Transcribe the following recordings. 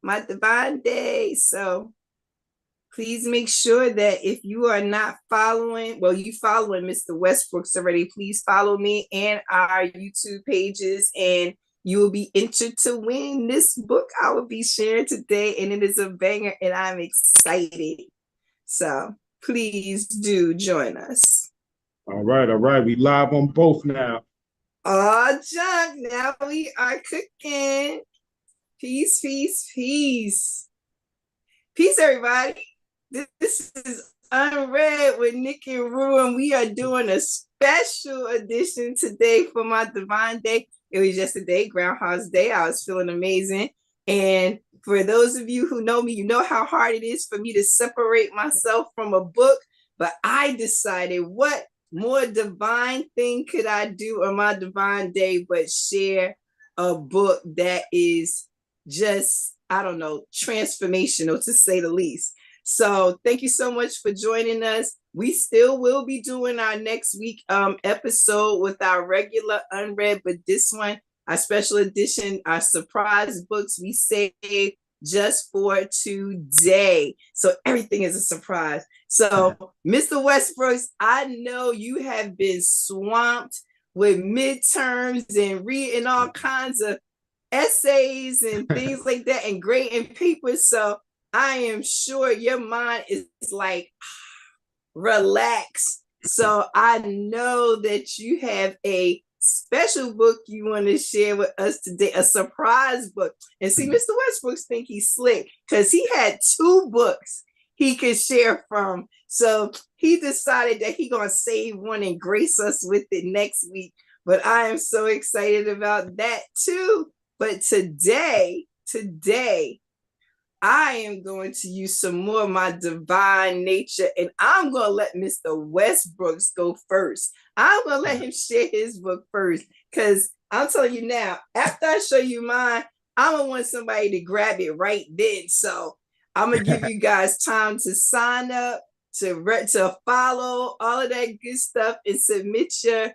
my divine day. So please make sure that if you are not following, well, you following Mr. Westbrooks already, please follow me and our YouTube pages, and you will be entered to win this book I will be sharing today. And it is a banger, and I'm excited. So please do join us. All right, all right. We live on both now. Oh, junk. Now we are cooking. Peace, peace, peace. Peace, everybody. This is Unread with Nick and Roo, and we are doing a special edition today for my divine day. It was just a day, Groundhog's Day. I was feeling amazing. And for those of you who know me, you know how hard it is for me to separate myself from a book. But I decided, what more divine thing could I do on my divine day but share a book that is just, I don't know, transformational, to say the least. So thank you so much for joining us. We still will be doing our next week episode with our regular unread, but this one, our special edition, our surprise books we saved just for today. So everything is a surprise. So Mr. Westbrooks, I know you have been swamped with midterms and reading all kinds of essays and things like that and grading papers. So I am sure your mind is like relaxed. So I know that you have a special book you want to share with us today, a surprise book. And see, Mr. Westbrooks think he's slick because he had two books he could share from. So he decided that he's gonna save one and grace us with it next week. But I am so excited about that too. But today, I am going to use some more of my divine nature, and I'm going to let Mr. Westbrooks go first. I'm going to let him share his book first, because I'm telling you now, after I show you mine, I'm going to want somebody to grab it right then. So I'm going to give you guys time to sign up, to follow all of that good stuff, and submit your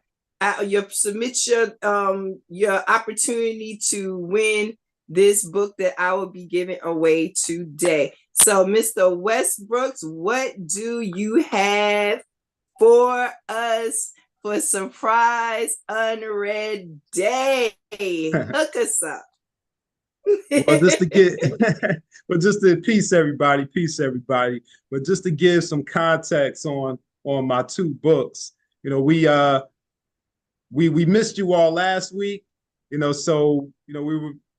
opportunity to win this book that I will be giving away today. So, Mr. Westbrooks, what do you have for us for surprise unread day? Hook us up. Well, just to get, but just to peace everybody. But just to give some context on my two books, we missed you all last week, so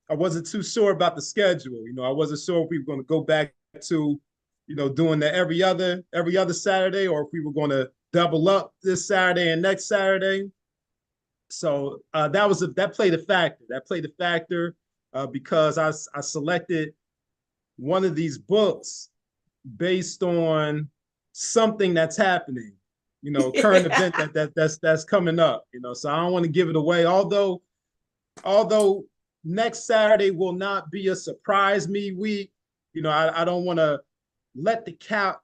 I wasn't too sure about the schedule. I wasn't sure if we were going to go back to, doing the every other Saturday, or if we were going to double up this Saturday and next Saturday. So that played a factor. Because I selected one of these books based on something that's happening, current event that's coming up. So I don't want to give it away. Although next Saturday will not be a surprise me week. I don't want to let the cat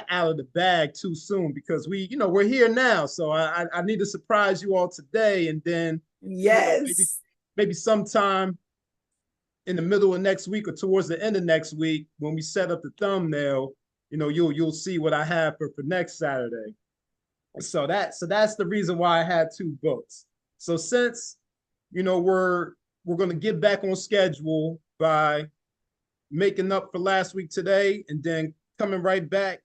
out of the bag too soon, because we're here now. So I need to surprise you all today, and then yes, maybe sometime in the middle of next week or towards the end of next week, when we set up the thumbnail, you'll see what I have for next Saturday. So that's the reason why I had two books. So since we're going to get back on schedule by making up for last week today, and then coming right back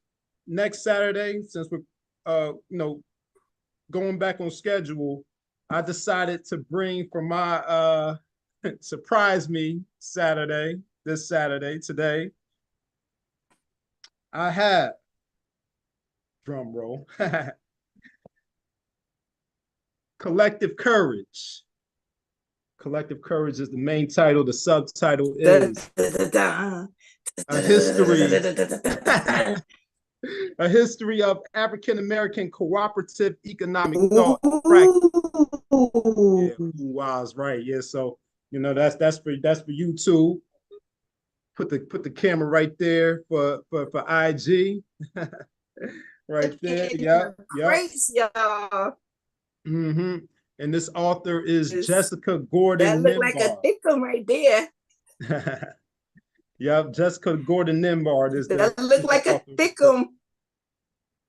next Saturday, since we're going back on schedule, I decided to bring for my surprise me this Saturday, today, I have, drum roll, Collective Courage. Collective Courage is the main title. The subtitle is a history of African American cooperative economic thought and practice. Yeah, wow, that's right. Yeah, so that's for you too. Put the camera right there for IG. Right there. Yep. Praise y'all. Mm-hmm. And this author is Jessica Gordon. That looked like a thick one right there. Yep, Jessica Gordon Nimbard is the That look is the like a author of the book. thickum.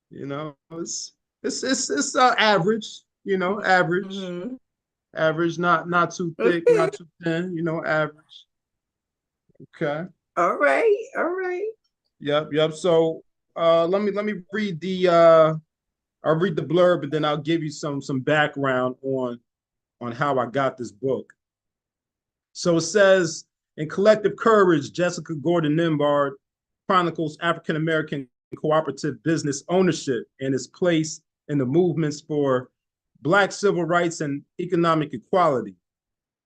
You know, it's average. You know, average, Mm-hmm. average. Not too thick, Okay. not too thin. You know, average. Okay. All right. All right. Yep, yep. So let me read the I'll read the blurb and then I'll give you some background on how I got this book. So it says, in Collective Courage, Jessica Gordon Nimbard chronicles African American cooperative business ownership and its place in the movements for Black civil rights and economic equality.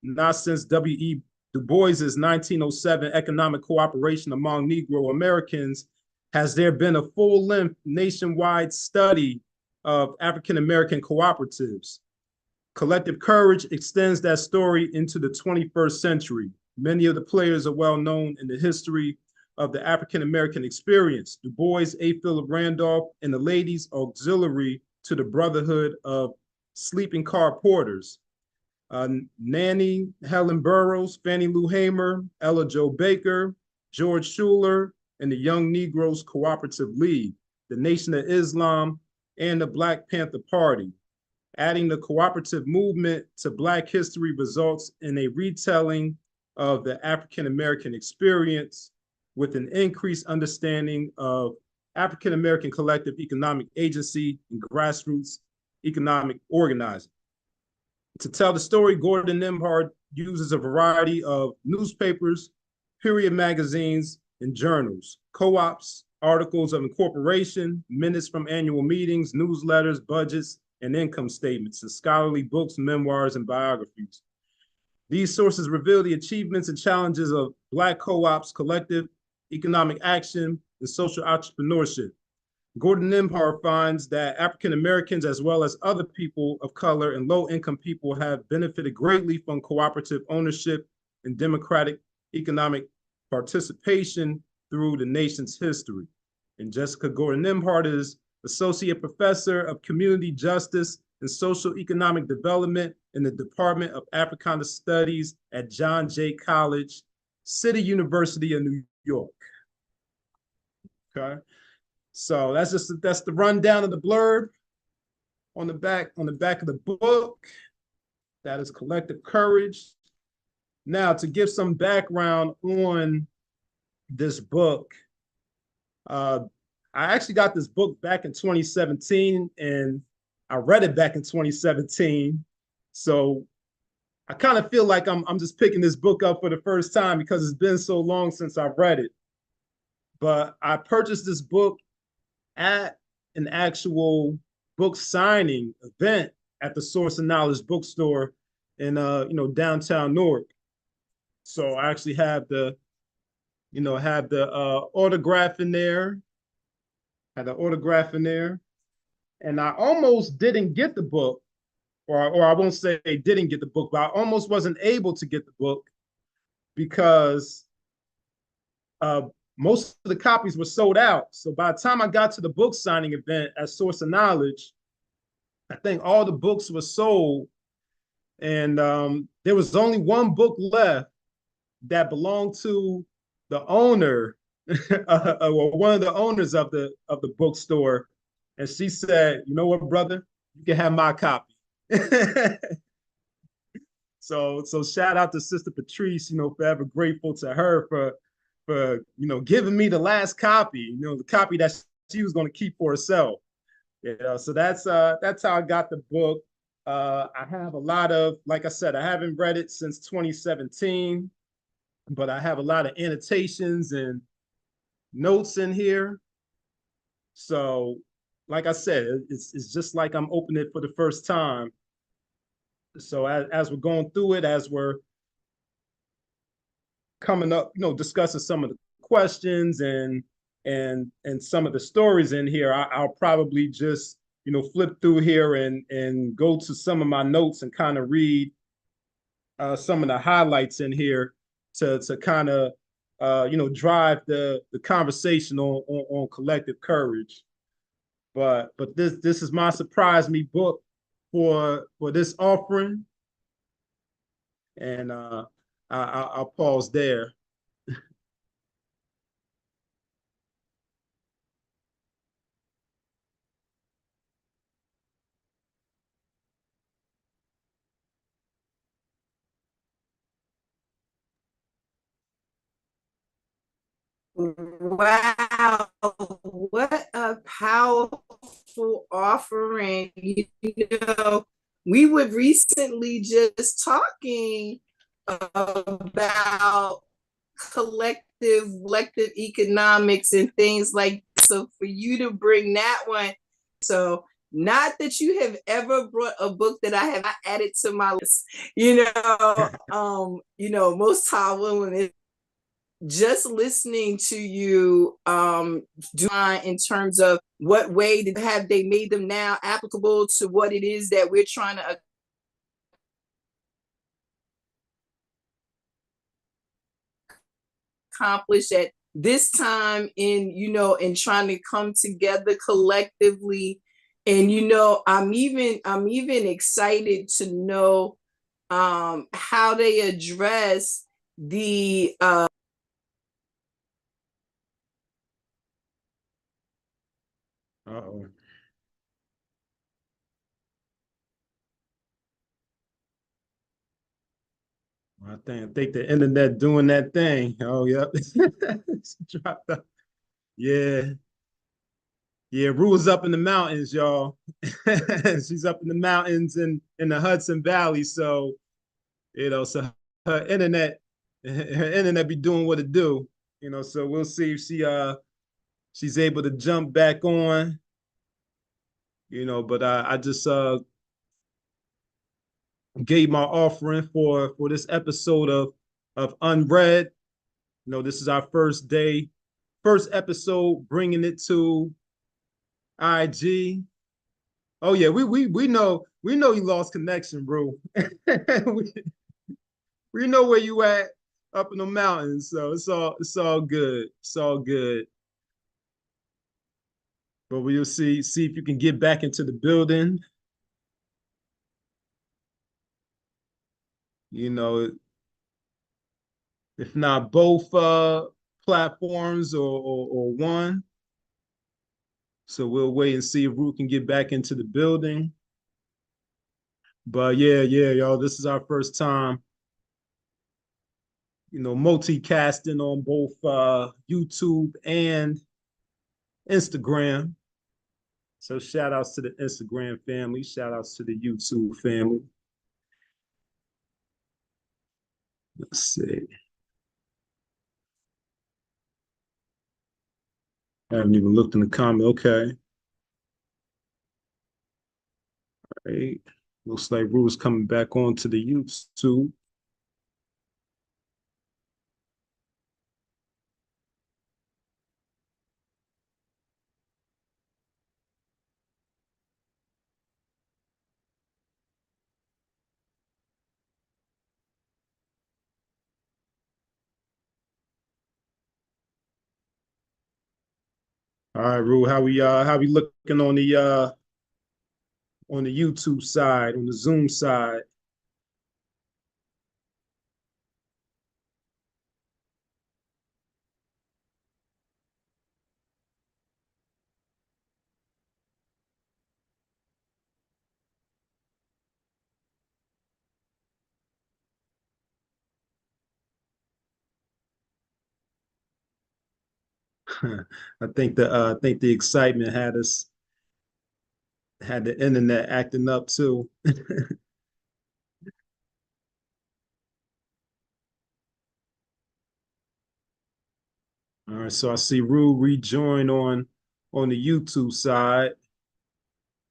Not since W.E. Du Bois's 1907 economic cooperation among Negro Americans has there been a full-length nationwide study of African American cooperatives. Collective Courage extends that story into the 21st century. Many of the players are well known in the history of the African American experience. Du Bois, A. Philip Randolph, and the Ladies Auxiliary to the Brotherhood of Sleeping Car Porters. Nanny Helen Burroughs, Fannie Lou Hamer, Ella Jo Baker, George Schuler, and the Young Negroes Cooperative League, the Nation of Islam, and the Black Panther Party. Adding the cooperative movement to Black history results in a retelling of the African American experience with an increased understanding of African American collective economic agency and grassroots economic organizing. To tell the story, Gordon Nimbard uses a variety of newspapers, period magazines, and journals, co-ops, articles of incorporation, minutes from annual meetings, newsletters, budgets, and income statements, and scholarly books, memoirs, and biographies. These sources reveal the achievements and challenges of Black co-ops, collective economic action, and social entrepreneurship. Gordon Nimbard finds that African Americans, as well as other people of color and low-income people, have benefited greatly from cooperative ownership and democratic economic participation through the nation's history. And Jessica Gordon Nimbard is Associate Professor of Community Justice and Social Economic Development in the Department of Africana Studies at John Jay College, City University of New York. Okay. So that's the rundown of the blurb on the back of the book. That is Collective Courage. Now, to give some background on this book, I actually got this book back in 2017, and I read it back in 2017. So I kind of feel like I'm just picking this book up for the first time because it's been so long since I've read it. But I purchased this book at an actual book signing event at the Source of Knowledge bookstore in downtown Newark. So I actually have the autograph in there. Had the autograph in there. And I almost didn't get the book, or I won't say didn't get the book, but I almost wasn't able to get the book because most of the copies were sold out. So by the time I got to the book signing event at Source of Knowledge, I think all the books were sold, and there was only one book left that belonged to the owner, or one of the owners of the bookstore, and she said, "You know what, brother, you can have my copy." So shout out to Sister Patrice, forever grateful to her for giving me the last copy, the copy that she was going to keep for herself. So that's how I got the book. I have a lot of, like I said, I haven't read it since 2017, but I have a lot of annotations and notes in here. So, like I said, it's just like I'm opening it for the first time. So as we're going through it, as we're coming up, discussing some of the questions and some of the stories in here, I'll probably just flip through here and go to some of my notes and kind of read some of the highlights in here to kind of drive the conversation on collective courage. But this is my surprise me book for this offering, and I'll pause there. Wow, what a powerful offering. Know, we were recently just talking about collective economics and things like that. So for you to bring that one, so not that you have ever brought a book that I have not added to my list, most time women, just listening to you do in terms of what way have they made them now applicable to what it is that we're trying to accomplish at this time in trying to come together collectively. And I'm even excited to know how they address the Uh-oh. I think the internet doing that thing. Oh, yep. Dropped up. Yeah. Yeah, Rue's up in the mountains, y'all. She's up in the mountains in the Hudson Valley. So, so her internet be doing what it do. So we'll see if she's able to jump back on. But I just gave my offering for this episode of UnRead. This is our first episode, bringing it to IG. Oh yeah, we know you lost connection, bro. we know where you at up in the mountains, so it's all good. It's all good. But we'll see if you can get back into the building. You know, if not both platforms or one. So we'll wait and see if Roo can get back into the building. But yeah, y'all, this is our first time, multicasting on both YouTube and Instagram. So shout outs to the Instagram family, shout outs to the YouTube family. Let's see. I haven't even looked in the comment. Okay. All right. Looks like Rue's coming back on to the YouTube. All right, Rue, how we looking on the YouTube side, on the Zoom side? I think the excitement had the internet acting up too. All right, so I see Rue rejoin on the YouTube side.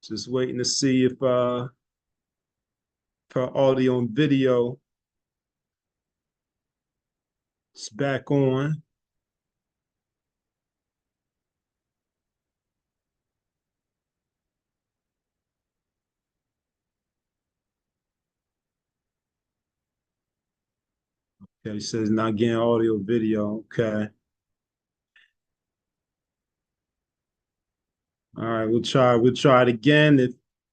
Just waiting to see if her audio and video is back on. Okay, he says not getting audio video. Okay. All right, we'll try it again.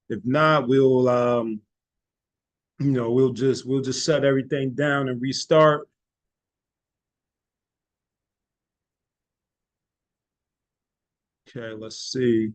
If not, we'll just shut everything down and restart. Okay, let's see.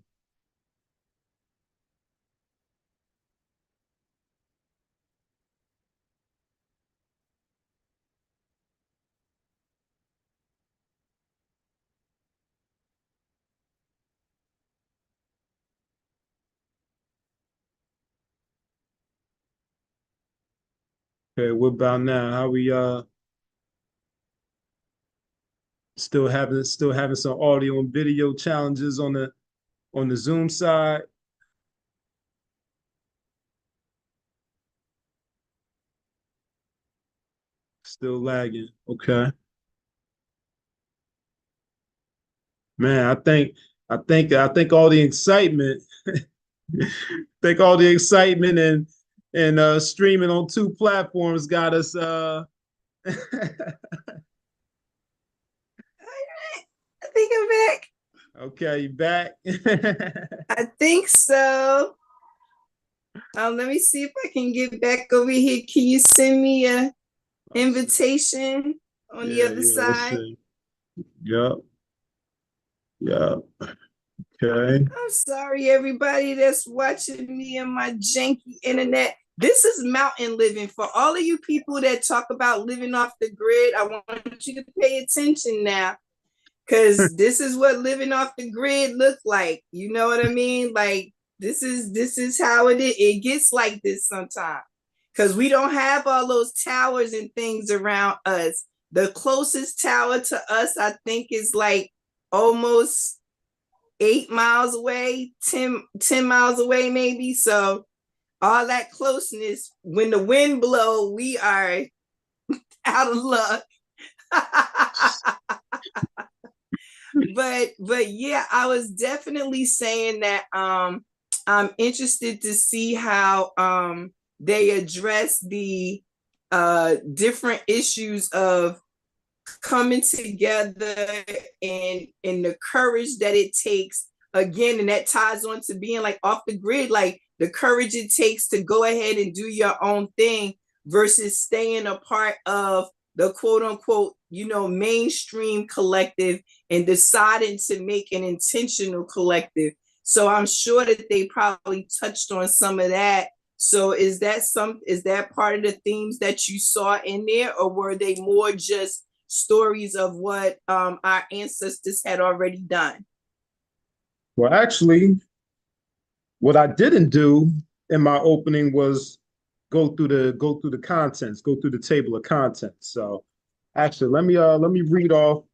Okay, what about now? How we still having some audio and video challenges on the Zoom side? Still lagging. Okay. Man, I think all the excitement, think all the excitement and streaming on two platforms got us I think I'm back. okay, you back. I think so. Let me see if I can get back over here. Can you send me a invitation on the Yeah, other yeah, let's side? see. Yep, yep. Okay. I'm sorry, everybody that's watching me on my janky internet. This is mountain living. For all of you people that talk about living off the grid, I want you to pay attention now, because this is what living off the grid look like. You know what I mean? Like this is how it is. It gets like this sometimes because we don't have all those towers and things around us. The closest tower to us, I think, is like almost 8 miles away, 10 miles away, maybe. So all that closeness, when the wind blow, we are out of luck. but yeah, I was definitely saying that I'm interested to see how they address the different issues of coming together and the courage that it takes, again, and that ties on to being like off the grid, like the courage it takes to go ahead and do your own thing versus staying a part of the quote unquote, mainstream collective and deciding to make an intentional collective. So I'm sure that they probably touched on some of that. So is that part of the themes that you saw in there, or were they more just stories of what our ancestors had already done? Well, actually, what I didn't do in my opening was go through the contents, go through the table of contents. So actually, let me read off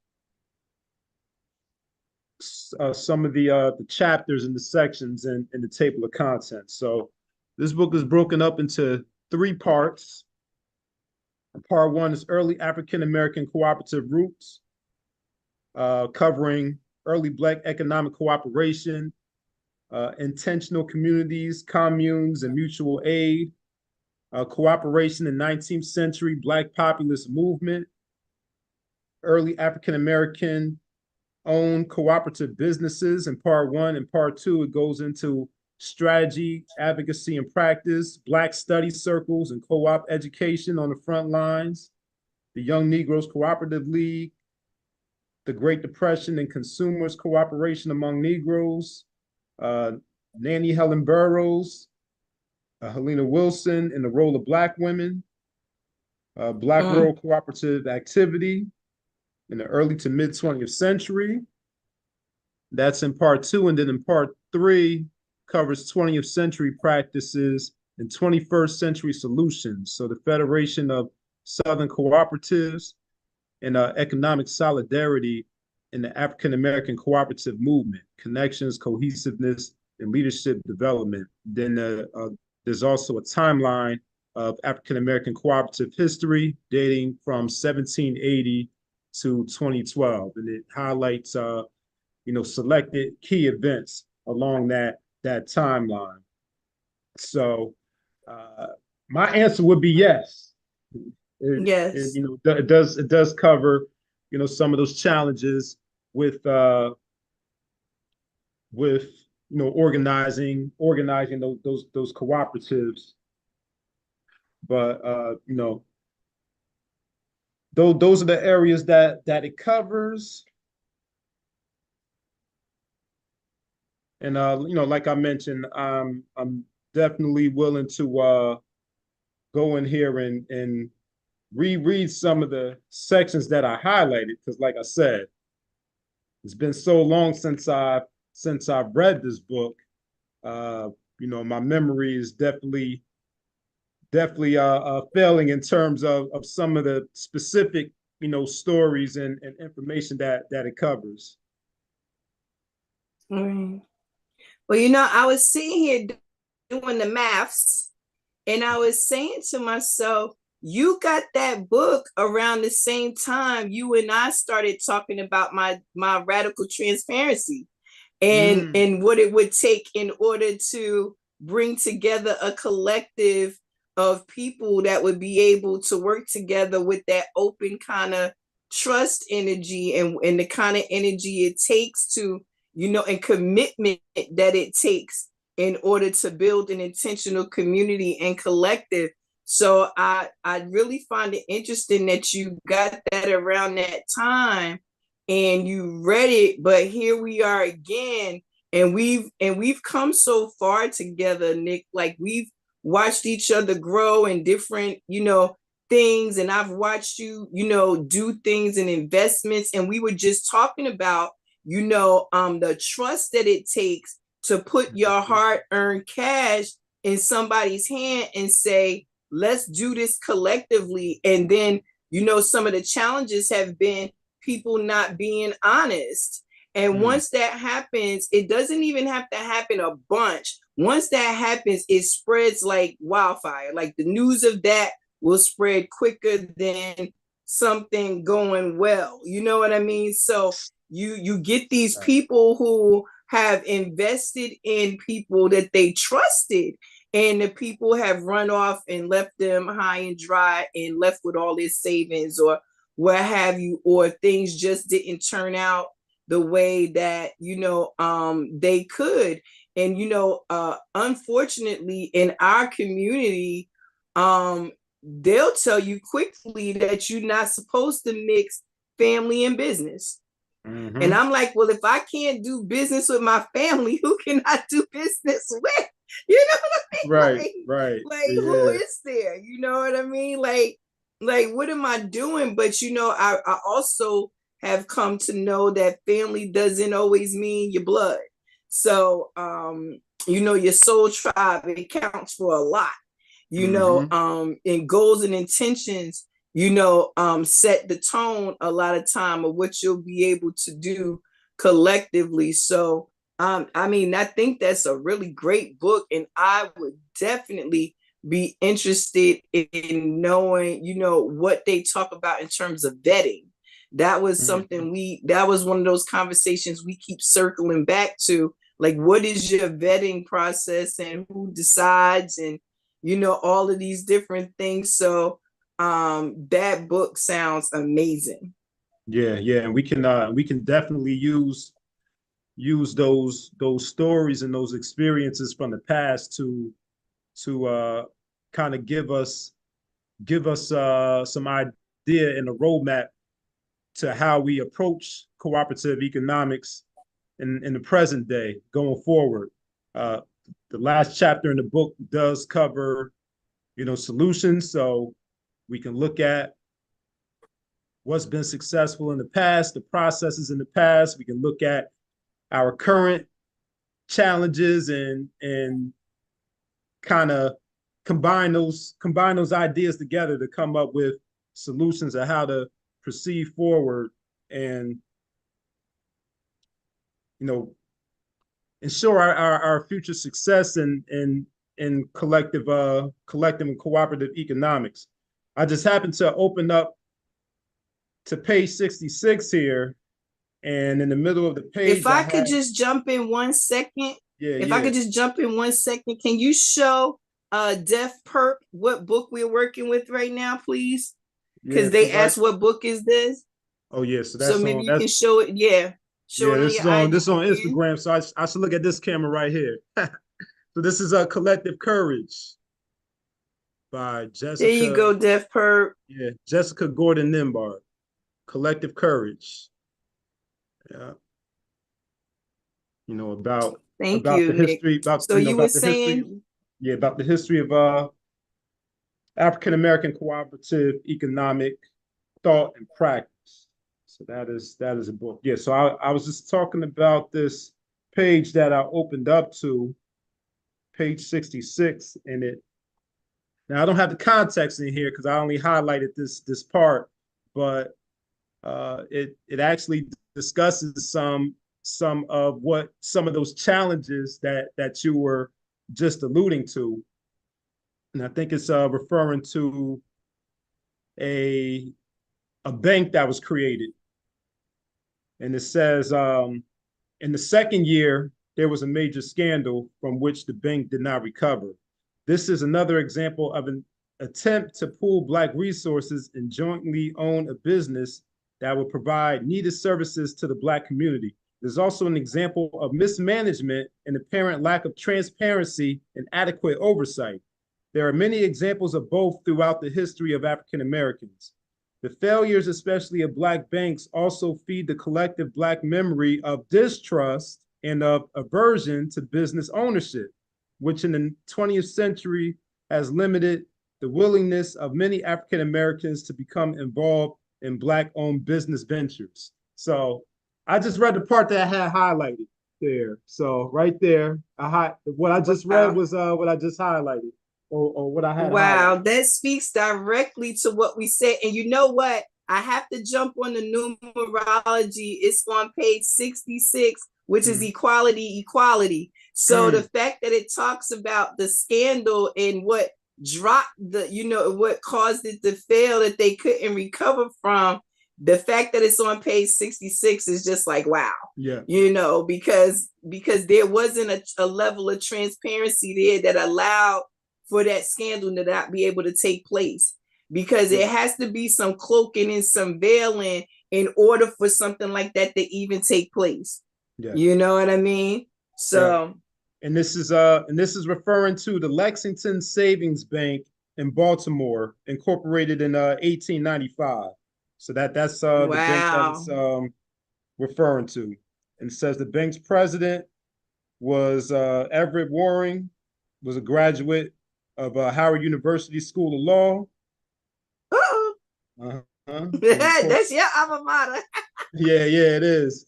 some of the chapters and the sections in the table of contents. So this book is broken up into three parts. Part one is early African American cooperative roots, covering early Black economic cooperation, intentional communities, communes, and mutual aid, cooperation in 19th century Black populist movement, early African American owned cooperative businesses in part one. And part two, it goes into strategy, advocacy, and practice, Black study circles and co-op education on the front lines, the Young Negroes Cooperative League, the Great Depression and consumers cooperation among Negroes, uh, Nannie Helen Burroughs, Helena Wilson in the role of Black women, Black rural cooperative activity in the early to mid 20th century. That's in part two. And then in part three, covers 20th century practices and 21st century solutions. So the Federation of Southern Cooperatives and economic solidarity in the African American cooperative movement, connections, cohesiveness, and leadership development. Then there's also a timeline of African American cooperative history dating from 1780 to 2012, and it highlights selected key events along that timeline. So my answer would be yes. Yes. It does cover some of those challenges with organizing those cooperatives, but those are the areas that it covers. And like I mentioned, I'm definitely willing to go in here and reread some of the sections that I highlighted, because like I said, it's been so long since I've read this book. My memory is definitely definitely failing in terms of some of the specific, stories and information that it covers. All right. Well, I was sitting here doing the maths, and I was saying to myself, you got that book around the same time you and I started talking about my radical transparency and what it would take in order to bring together a collective of people that would be able to work together with that open kind of trust energy and the kind of energy it takes to, and commitment that it takes in order to build an intentional community and collective. So I really find it interesting that you got that around that time and you read it, but here we are again, and we've come so far together, Nick. Like, we've watched each other grow in different, things, and I've watched you, do things and investments, and we were just talking about, the trust that it takes to put your hard-earned cash in somebody's hand and say, let's do this collectively. And then, some of the challenges have been people not being honest. And once that happens, it doesn't even have to happen a bunch. Once that happens, it spreads like wildfire. Like, the news of that will spread quicker than something going well. You know what I mean? So you get these people who have invested in people that they trusted, and the people have run off and left them high and dry and left with all their savings or what have you, or things just didn't turn out the way that they could. And unfortunately, in our community, they'll tell you quickly that you're not supposed to mix family and business. And I'm like, well, if I can't do business with my family, who can I do business with? You know what I mean? Right. Like, who is there? You know what I mean? Like, what am I doing? But I also have come to know that family doesn't always mean your blood. So your soul tribe, it counts for a lot. And goals and intentions, set the tone a lot of time of what you'll be able to do collectively. So I think that's a really great book, and I would definitely be interested in knowing, what they talk about in terms of vetting. That was something that was one of those conversations we keep circling back to. Like, what is your vetting process and who decides, and, all of these different things. So that book sounds amazing. Yeah. And we can definitely use those stories and those experiences from the past to kind of give us some idea and a roadmap to how we approach cooperative economics in the present day going forward. The last chapter in the book does cover, solutions, so we can look at what's been successful in the past, the processes in the past. We can look at our current challenges and kind of combine those ideas together to come up with solutions of how to proceed forward and ensure our future success in collective and cooperative economics. I just happened to open up to page 66 here, and in the middle of the page, if I could just jump in 1 second. I could just jump in 1 second, can you show Def Perp what book we're working with right now, please? Because they asked what book is this. Oh yeah, so maybe you can show it. Show it on this on Instagram. So I should look at this camera right here. So this is a Collective Courage by Jessica. There you go, Def Perp. Yeah, Jessica Gordon Nimbard. Collective Courage. Yeah. About the history. About the history of African American cooperative economic thought and practice. So that is a book. Yeah. So I was just talking about this page that I opened up to, page 66, and Now I don't have the context in here because I only highlighted this part, but it actually discusses some of those challenges that you were just alluding to, and I think it's referring to a bank that was created, and it says in the second year there was a major scandal from which the bank did not recover. This is another example of an attempt to pool Black resources and jointly own a business that will provide needed services to the Black community. There's also an example of mismanagement and apparent lack of transparency and adequate oversight. There are many examples of both throughout the history of African Americans. The failures, especially of Black banks, also feed the collective Black memory of distrust and of aversion to business ownership, which in the 20th century has limited the willingness of many African Americans to become involved in Black-owned business ventures. So I just read the part that I had highlighted there. So right there, what I just read was what I just highlighted, or what I had wow, highlighted. that speaks directly to what we said. And you know what? I have to jump on the numerology. It's on page 66, which is equality. So the fact that it talks about the scandal and what dropped what caused it to fail, that they couldn't recover from, the fact that it's on page 66 is just like, wow. Yeah. Because there wasn't a level of transparency there that allowed for that scandal to not be able to take place, because it has to be some cloaking and some veiling in order for something like that to even take place. Yeah. You know what I mean? So yeah. And this is referring to the Lexington Savings Bank in Baltimore, incorporated in 1895. So that's the bank that it's referring to. And it says the bank's president was Everett Waring, was a graduate of Howard University School of Law. That's your alma mater. yeah, it is.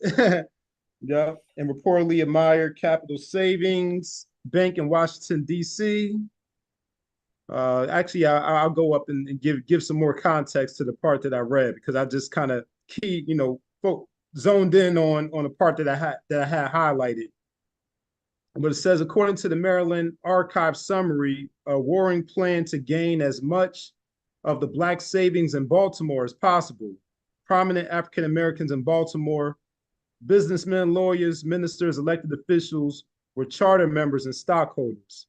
Yeah, and reportedly admired Capital Savings Bank in Washington, D.C. Actually, I'll go up and give some more context to the part that I read, because I just kind of zoned in on a part that I had highlighted. But it says, according to the Maryland Archive summary, Waring planned to gain as much of the Black savings in Baltimore as possible. Prominent African Americans in Baltimore, businessmen, lawyers, ministers, elected officials, were charter members and stockholders.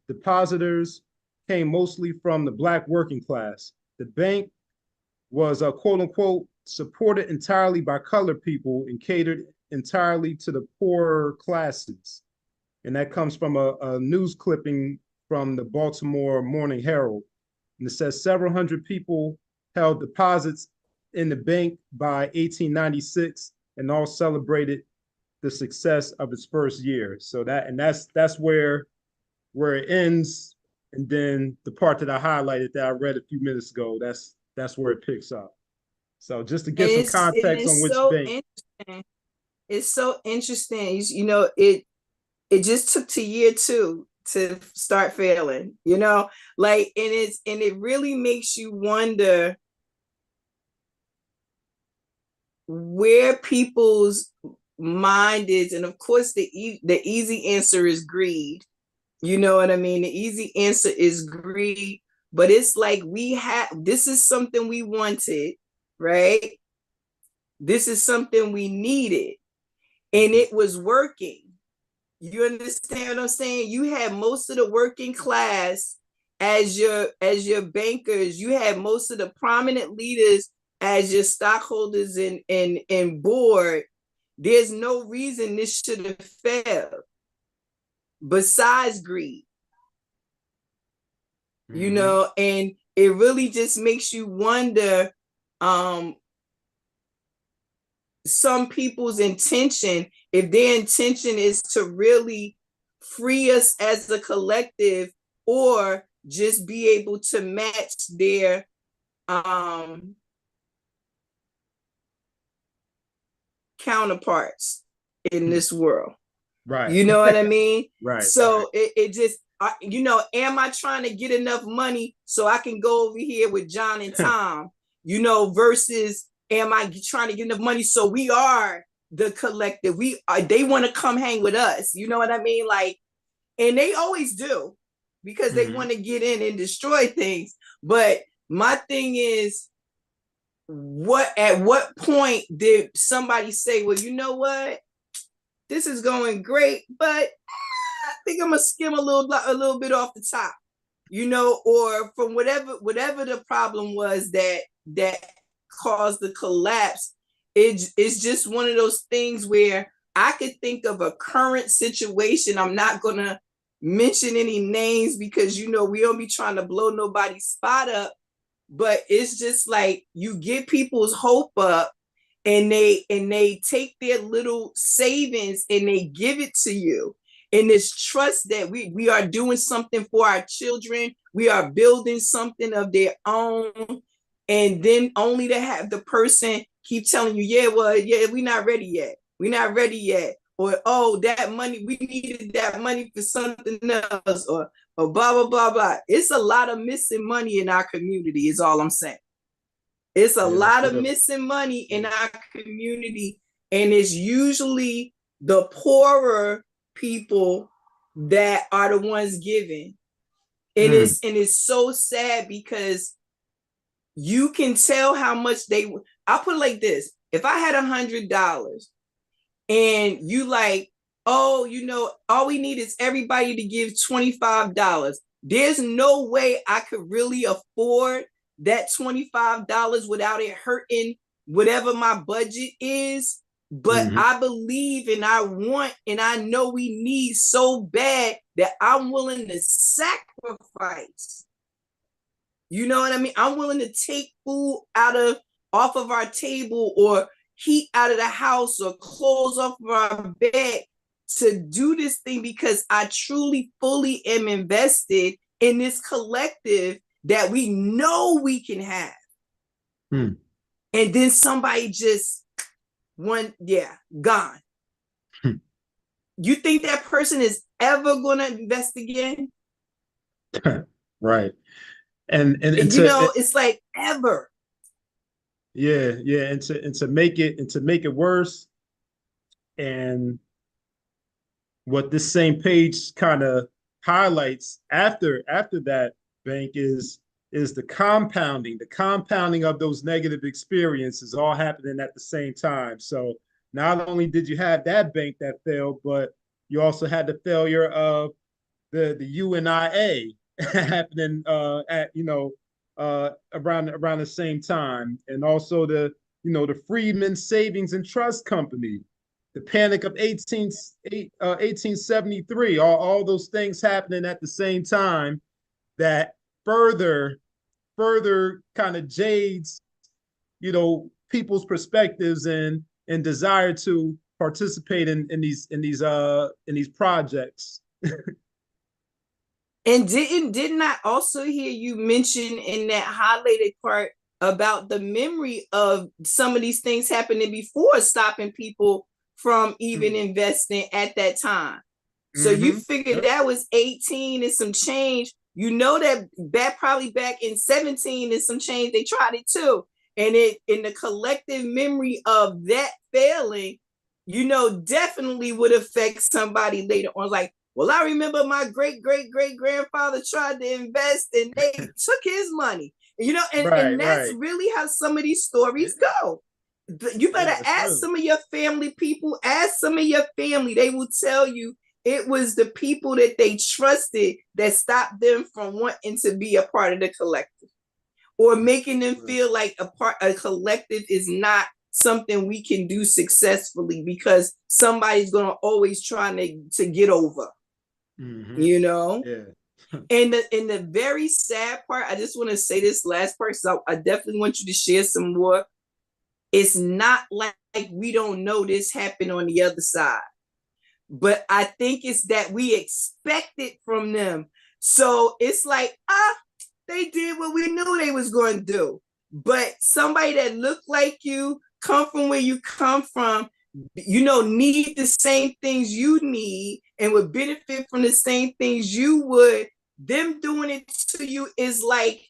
Depositors came mostly from the Black working class. The bank was, quote unquote, supported entirely by colored people and catered entirely to the poorer classes. And that comes from a news clipping from the Baltimore Morning Herald. And it says several hundred people held deposits in the bank by 1896, and all celebrated the success of its first year. So that's where it ends. And then the part that I highlighted that I read a few minutes ago, that's where it picks up. So just to give some context on which bank. It's so interesting. It just took to year 2 to start failing, and it really makes you wonder where people's mind is. And of course, the easy answer is greed. You know what I mean? The easy answer is greed. But it's like, this is something we wanted, right? This is something we needed, and it was working. You understand what I'm saying? You had most of the working class as your bankers. You had most of the prominent leaders as your stockholders and board. There's no reason this should have failed besides greed. And it really just makes you wonder some people's intention, if their intention is to really free us as a collective, or just be able to match their counterparts in this world. Right. You know what I mean? Right. So it just, am I trying to get enough money so I can go over here with John and Tom, versus am I trying to get enough money so we are the collective? They want to come hang with us. You know what I mean? Like, and they always do, because they want to get in and destroy things. But my thing is, at what point did somebody say, well, you know what? This is going great, but I think I'm gonna skim a little bit off the top, or from whatever the problem was that caused the collapse. It's just one of those things where I could think of a current situation. I'm not gonna mention any names because we don't be trying to blow nobody's spot up, but it's just like you get people's hope up, and they take their little savings and they give it to you in this trust that we are doing something for our children, we are building something of their own, and then only to have the person keep telling you, we're not ready yet, or oh, that money, we needed that money for something else, or blah blah blah blah. It's a lot of missing money in our community, is all I'm saying. It's a lot of missing money in our community, and it's usually the poorer people that are the ones giving. And it's so sad because you can tell how much I'll put it like this. If I had $100 and you like, oh, all we need is everybody to give $25. There's no way I could really afford that $25 without it hurting whatever my budget is. But I believe and I want and I know we need so bad that I'm willing to sacrifice. You know what I mean? I'm willing to take food off of our table, or heat out of the house, or clothes off of our bed to do this thing, because I truly, fully am invested in this collective that we know we can have. And then somebody just gone. You think that person is ever going to invest again? Right. And it's like ever. Yeah. And to make it worse, and what this same page kind of highlights after that, Bank, is the compounding of those negative experiences all happening at the same time. So not only did you have that bank that failed, but you also had the failure of the UNIA happening around the same time, and also the Freedmen Savings and Trust Company, the Panic of 1873, all those things happening at the same time that further kind of jades people's perspectives and desire to participate in these projects. And didn't I also hear you mention in that highlighted part about the memory of some of these things happening before, stopping people from even investing at that time? So you figured that was 18 and some change. That probably back in 17 and some change, they tried it too. And it, in the collective memory of that failing, definitely would affect somebody later on. Like, well, I remember my great-great-great-grandfather tried to invest and they took his money. And that's really how some of these stories go. You better ask some of your family people, ask some of your family. They will tell you it was the people that they trusted that stopped them from wanting to be a part of the collective, or making them feel like a collective is not something we can do successfully because somebody's going to always trying to get over. And the very sad part, I just want to say this last part, so I definitely want you to share some more. It's not like we don't know this happened on the other side, but I think it's that we expect it from them. So it's like, they did what we knew they was going to do. But somebody that looked like you, come from where you come from, need the same things you need and would benefit from the same things you would, them doing it to you is like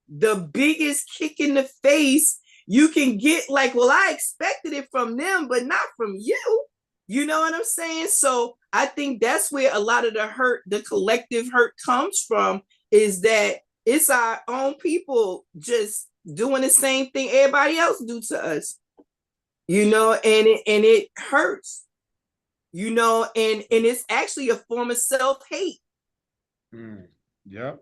the biggest kick in the face you can get. Like, well, I expected it from them, but not from you. You know what I'm saying? So I think that's where a lot of the hurt, the collective hurt comes from, is that it's our own people just doing the same thing everybody else do to us. And it hurts, and it's actually a form of self-hate. Yep.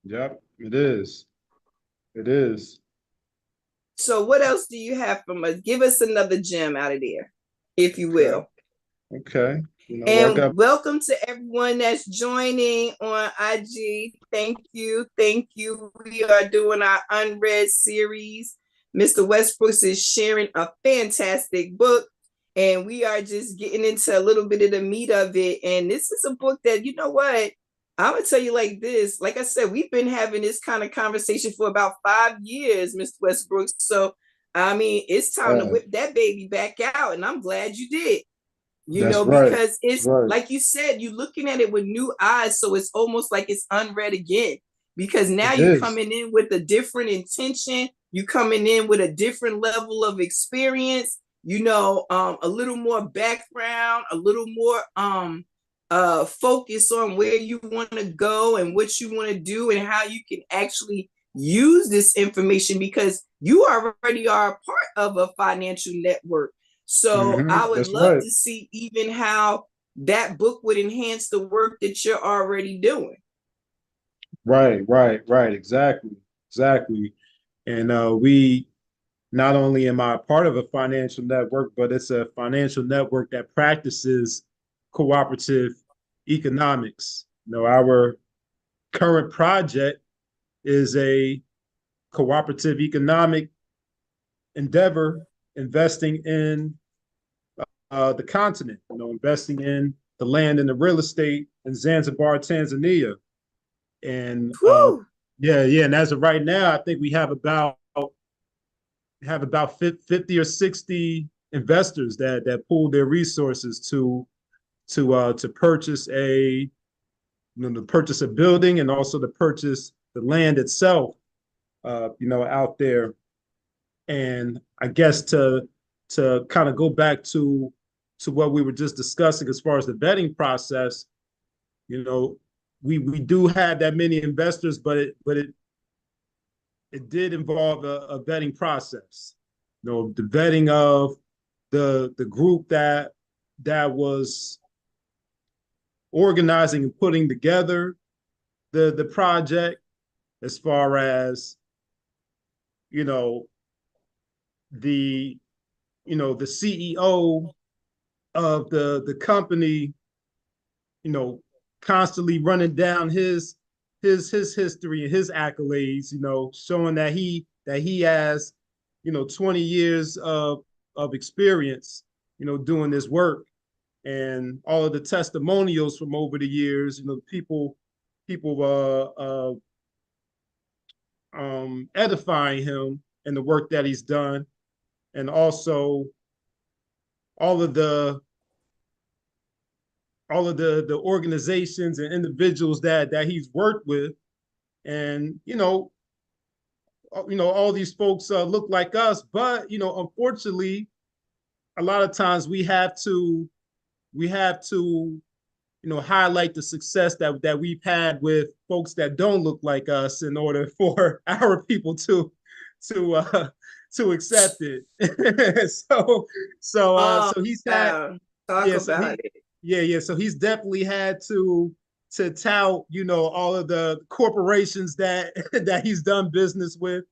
It is. So what else do you have from us? Give us another gem out of there, if you will. Okay. And welcome to everyone that's joining on IG. Thank you. We are doing our unread series. Mr. Westbrooks is sharing a fantastic book, and we are just getting into a little bit of the meat of it. And this is a book that, you know what, I'm gonna tell you like this. Like I said, we've been having this kind of conversation for about 5 years, Mr. Westbrooks. So I mean, it's time to whip that baby back out, and I'm glad you did. Because it's like you said, you're looking at it with new eyes. So it's almost like it's unread again, because now you're coming in with a different intention. You're coming in with a different level of experience, a little more background, a little more focus on where you want to go and what you want to do and how you can actually use this information, because you already are a part of a financial network. So I would love to see even how that book would enhance the work that you're already doing. Right. Exactly. And we, not only am I part of a financial network, but it's a financial network that practices cooperative economics. Our current project is a cooperative economic endeavor investing in the continent, investing in the land and the real estate in Zanzibar, Tanzania. And and as of right now, I think we have about 50 or 60 investors that pool their resources to purchase to purchase a building, and also to purchase the land itself, out there. And I guess to kind of go back to what we were just discussing as far as the vetting process, we do have that many investors, but it did involve a vetting process. The vetting of the group that was organizing and putting together the project, as far as the CEO of the company, constantly running down his history and his accolades, showing that he has 20 years of experience, doing this work, and all of the testimonials from over the years, people edifying him and the work that he's done, and also all of the organizations and individuals that he's worked with. And all these folks look like us, but unfortunately, a lot of times we have to highlight the success that we've had with folks that don't look like us, in order for our people to accept it. So he's had so he's definitely had to tout all of the corporations that he's done business with.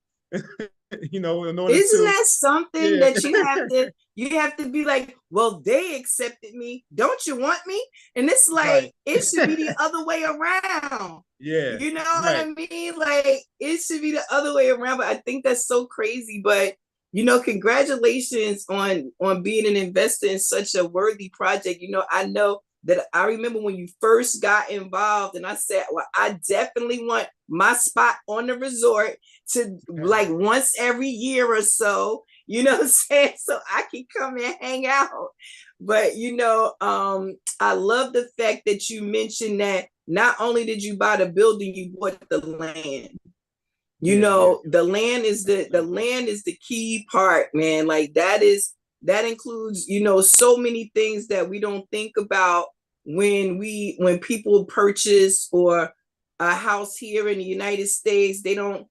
In order Isn't that something that you have to be like, well, they accepted me, don't you want me? And it's like, it should be the other way around. You know what I mean? Like, it should be the other way around. But I think that's so crazy. But congratulations on being an investor in such a worthy project. I know that I remember when you first got involved, and I said, well, I definitely want my spot on the resort to, like, once every year or so, you know what I'm saying? So I can come and hang out. But, I love the fact that you mentioned that not only did you buy the building, you bought the land. The land is the key part, man. Like that includes, so many things that we don't think about when people purchase or a house here in the United States. They don't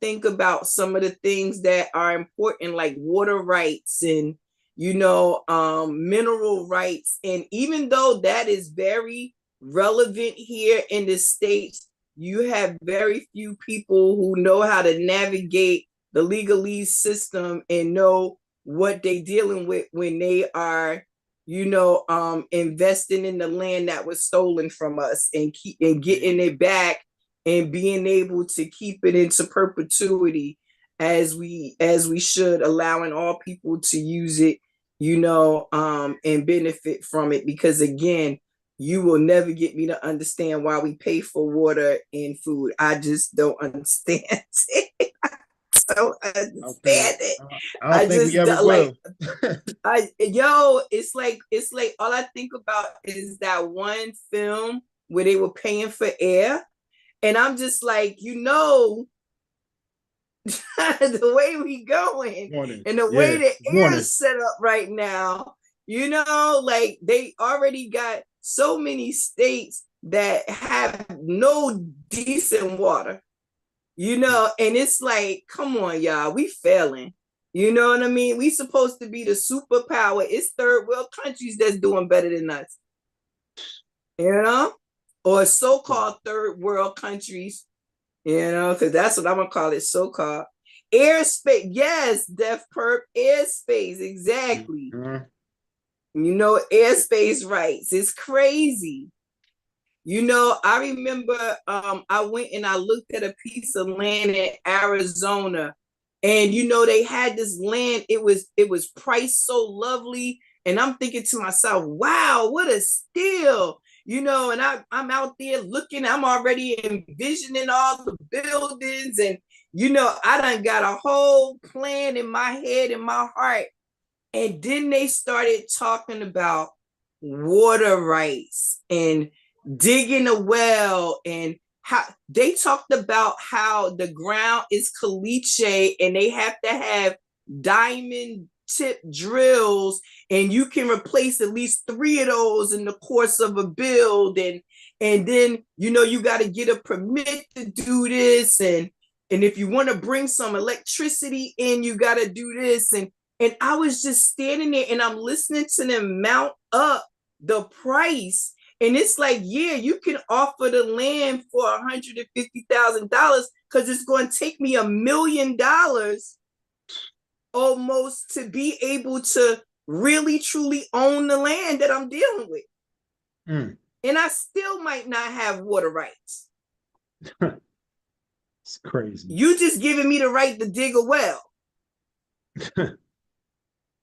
think about some of the things that are important, like water rights and mineral rights. And even though that is very relevant here in the States, you have very few people who know how to navigate the legalese system and know what they're dealing with when they are, investing in the land that was stolen from us and getting it back and being able to keep it into perpetuity as we should, allowing all people to use it, and benefit from it. Because again, you will never get me to understand why we pay for water and food. I just don't understand it. I don't understand it. I don't think we ever will. It's like all I think about is that one film where they were paying for air, and I'm just like, the way we going and the way the air is set up right now, like they already got so many states that have no decent water, and it's like, come on, y'all, we failing. You know what I mean? We supposed to be the superpower. It's third world countries that's doing better than us, or so-called third world countries, because that's what I'm gonna call it, so-called airspace. Yes, Def Perp, airspace, exactly. Airspace rights. It's crazy. I remember I went and I looked at a piece of land in Arizona, and they had this land. It was priced so lovely, and I'm thinking to myself, wow, what a steal. And I'm out there looking, I'm already envisioning all the buildings, and I done got a whole plan in my head, in my heart. And then they started talking about water rights and digging a well, and how they talked about how the ground is caliche and they have to have diamond tip drills, and you can replace at least 3 of those in the course of a build, and then you got to get a permit to do this, and if you want to bring some electricity in, you got to do this, and I was just standing there and I'm listening to them mount up the price, and it's like, yeah, you can offer the land for $150,000 because it's going to take me $1 million almost to be able to really truly own the land that I'm dealing with. And I still might not have water rights. It's crazy. You just giving me the right to dig a well.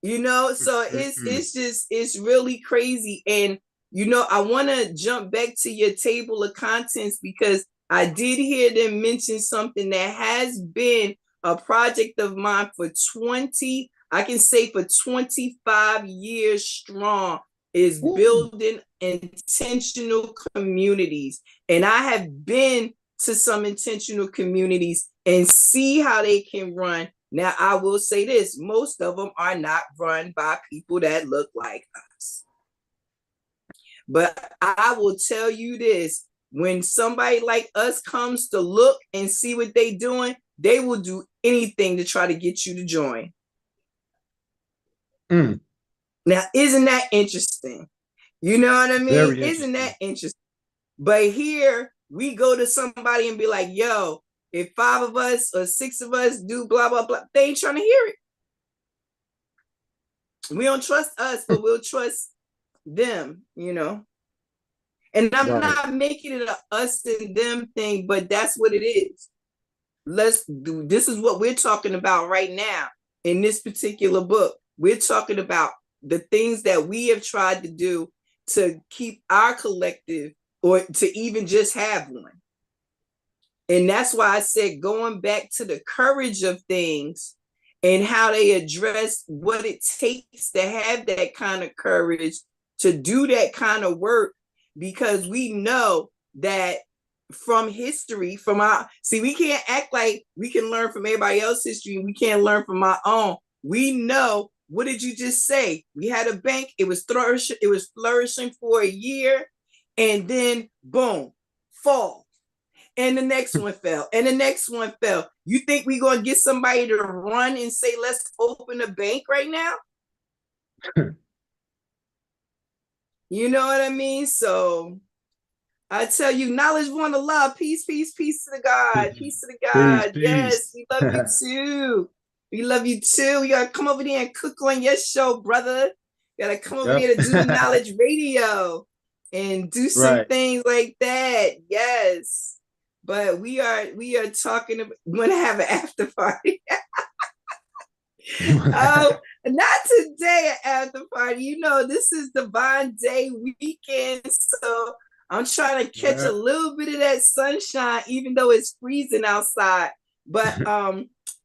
So it's really crazy. And I want to jump back to your table of contents, because I did hear them mention something that has been a project of mine for 25 years strong, is building intentional communities. And I have been to some intentional communities and see how they can run. Now, I will say this, most of them are not run by people that look like us. But I will tell you this, when somebody like us comes to look and see what they're doing, they will do anything to try to get you to join. Now, isn't that interesting? You know what I mean? Isn't that interesting? But here we go to somebody and be like, yo, if 5 of us or 6 of us do blah, blah, blah, they ain't trying to hear it. We don't trust us, but we'll trust them, And I'm not making it a us and them thing, but that's what it is. This is what we're talking about right now in this particular book. We're talking about the things that we have tried to do to keep our collective, or to even just have one. And that's why I said, going back to the courage of things and how they address what it takes to have that kind of courage to do that kind of work, because we know that from history, from our, see, we can't act like we can learn from everybody else's history and we can't learn from our own. We know, what did you just say? We had a bank, it was flourishing for a year, and then boom, fall. And the next one fell, and the next one fell. You think we're gonna get somebody to run and say, let's open a bank right now? You know what I mean? So I tell you, knowledge, one to love, peace, peace, peace to the God, peace to the God. Peace, Yes, peace. we love you too. We love you too. You gotta come over there and cook on your show, brother. You gotta come over Yep. there to do the knowledge radio and do some Right. things like that. Yes. But we are talking about, we want to have an after party. Oh, not today, an after party. You know, this is Divine Day weekend, so I'm trying to catch a little bit of that sunshine, even though it's freezing outside. But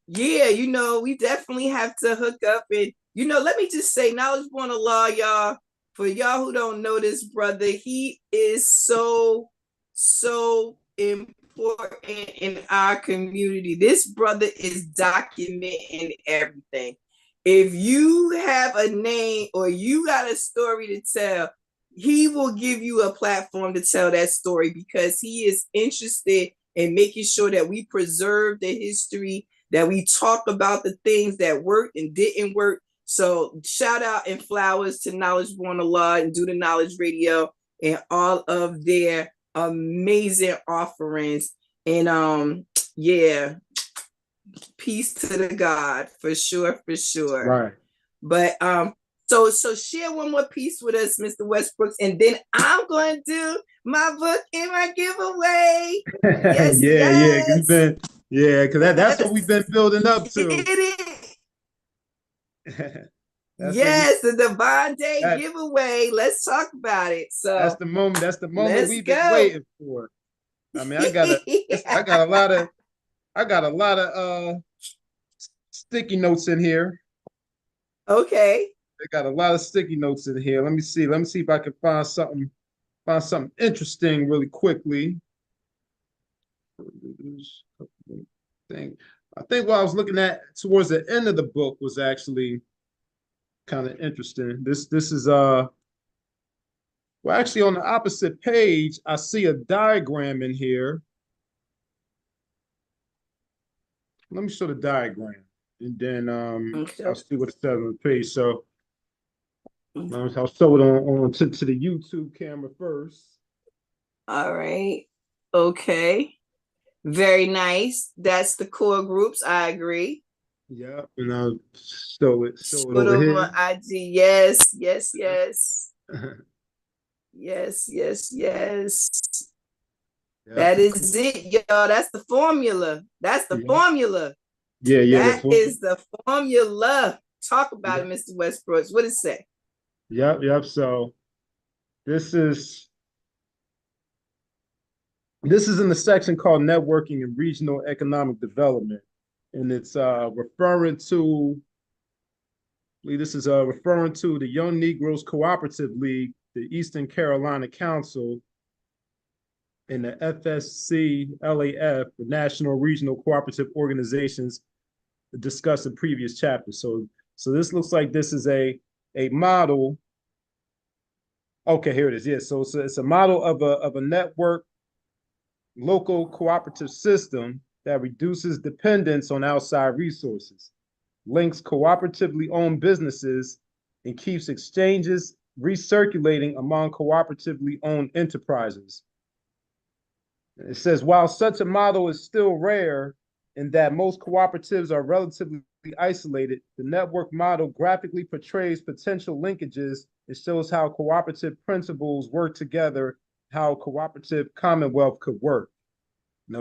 yeah, you know, we definitely have to hook up. And you know, let me just say, knowledge born of law, y'all. For y'all who don't know this brother, he is so important in our community. This brother is documenting everything. If you have a name or you got a story to tell, he will give you a platform to tell that story, because he is interested in making sure that we preserve the history, that we talk about the things that worked and didn't work. So shout out and flowers to Knowledge Born of Law and Do the Knowledge Radio and all of their amazing offerings. And yeah, peace to the God, for sure, for sure. Right. But so share one more piece with us, Mr. Westbrooks, and then I'm going to do my book and my giveaway. Yes, Yeah, because that's what we've been building up to. Yes, the Divine Day giveaway. Let's talk about it. So that's the moment. That's the moment we've been waiting for. I mean, I got a lot of sticky notes in here. Okay. I got a lot of sticky notes in here. Let me see. Let me see if I can find something interesting really quickly. I think what I was looking at towards the end of the book was actually kind of interesting. This is well, actually on the opposite page, I see a diagram in here. Let me show the diagram, and then okay. I'll see what it says on the page. So I'll show it on to the YouTube camera first. All right. Okay. Very nice. That's the core groups. I agree. Yeah, and I'll show it over here. On IG. Yes, yes, yes. Yes, yes, yes. Yep. That is it, y'all. That's the formula. That's the formula. Yeah, yeah. That is the formula. Talk about it, Mr. Westbrooks. What does it say? Yep, yep. So this is in the section called Networking and Regional Economic Development. And it's referring to the Young Negroes Cooperative League, the Eastern Carolina Council, and the FSCLAF, the National Regional Cooperative Organizations, discussed in previous chapters. So this looks like this is a model. Okay, here it is. Yeah, so it's a model of a network local cooperative system that reduces dependence on outside resources, links cooperatively owned businesses, and keeps exchanges recirculating among cooperatively owned enterprises. It says, while such a model is still rare in that most cooperatives are relatively isolated, the network model graphically portrays potential linkages and shows how cooperative principles work together, how cooperative commonwealth could work.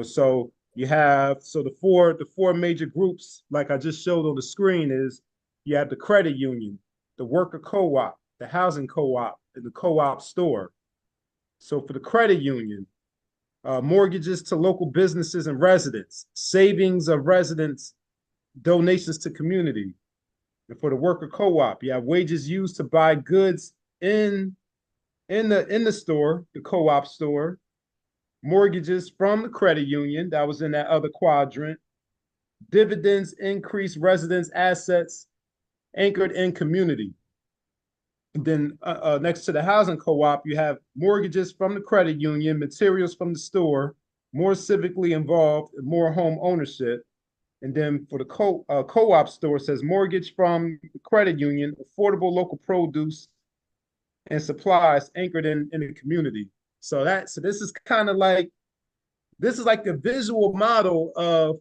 So you have, the four major groups, like I just showed on the screen, is you have the credit union, the worker co-op, the housing co-op, and the co-op store. So for the credit union, mortgages to local businesses and residents, savings of residents donations to community. And for the worker co-op, you have wages used to buy goods in the store, the co-op store, mortgages from the credit union that was in that other quadrant, dividends increase residents' assets anchored in community. And then next to the housing co-op, you have mortgages from the credit union, materials from the store, more civically involved, and more home ownership. And then for the co-op store, it says mortgage from the credit union, affordable local produce and supplies anchored in the community. So this is kind of like, this is like the visual model of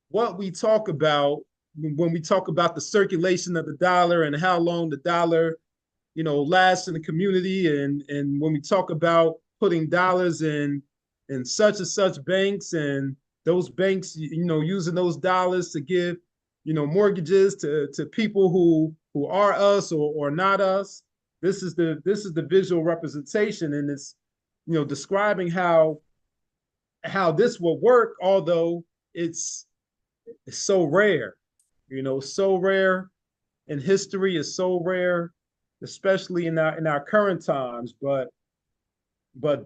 what we talk about when we talk about the circulation of the dollar and how long the dollar, lasts in the community. And when we talk about putting dollars in such and such banks, and those banks, using those dollars to give, mortgages to people who are us or not us. This is the visual representation, and it's, describing how this will work, although it's so rare, so rare in history, is so rare, especially in our current times. But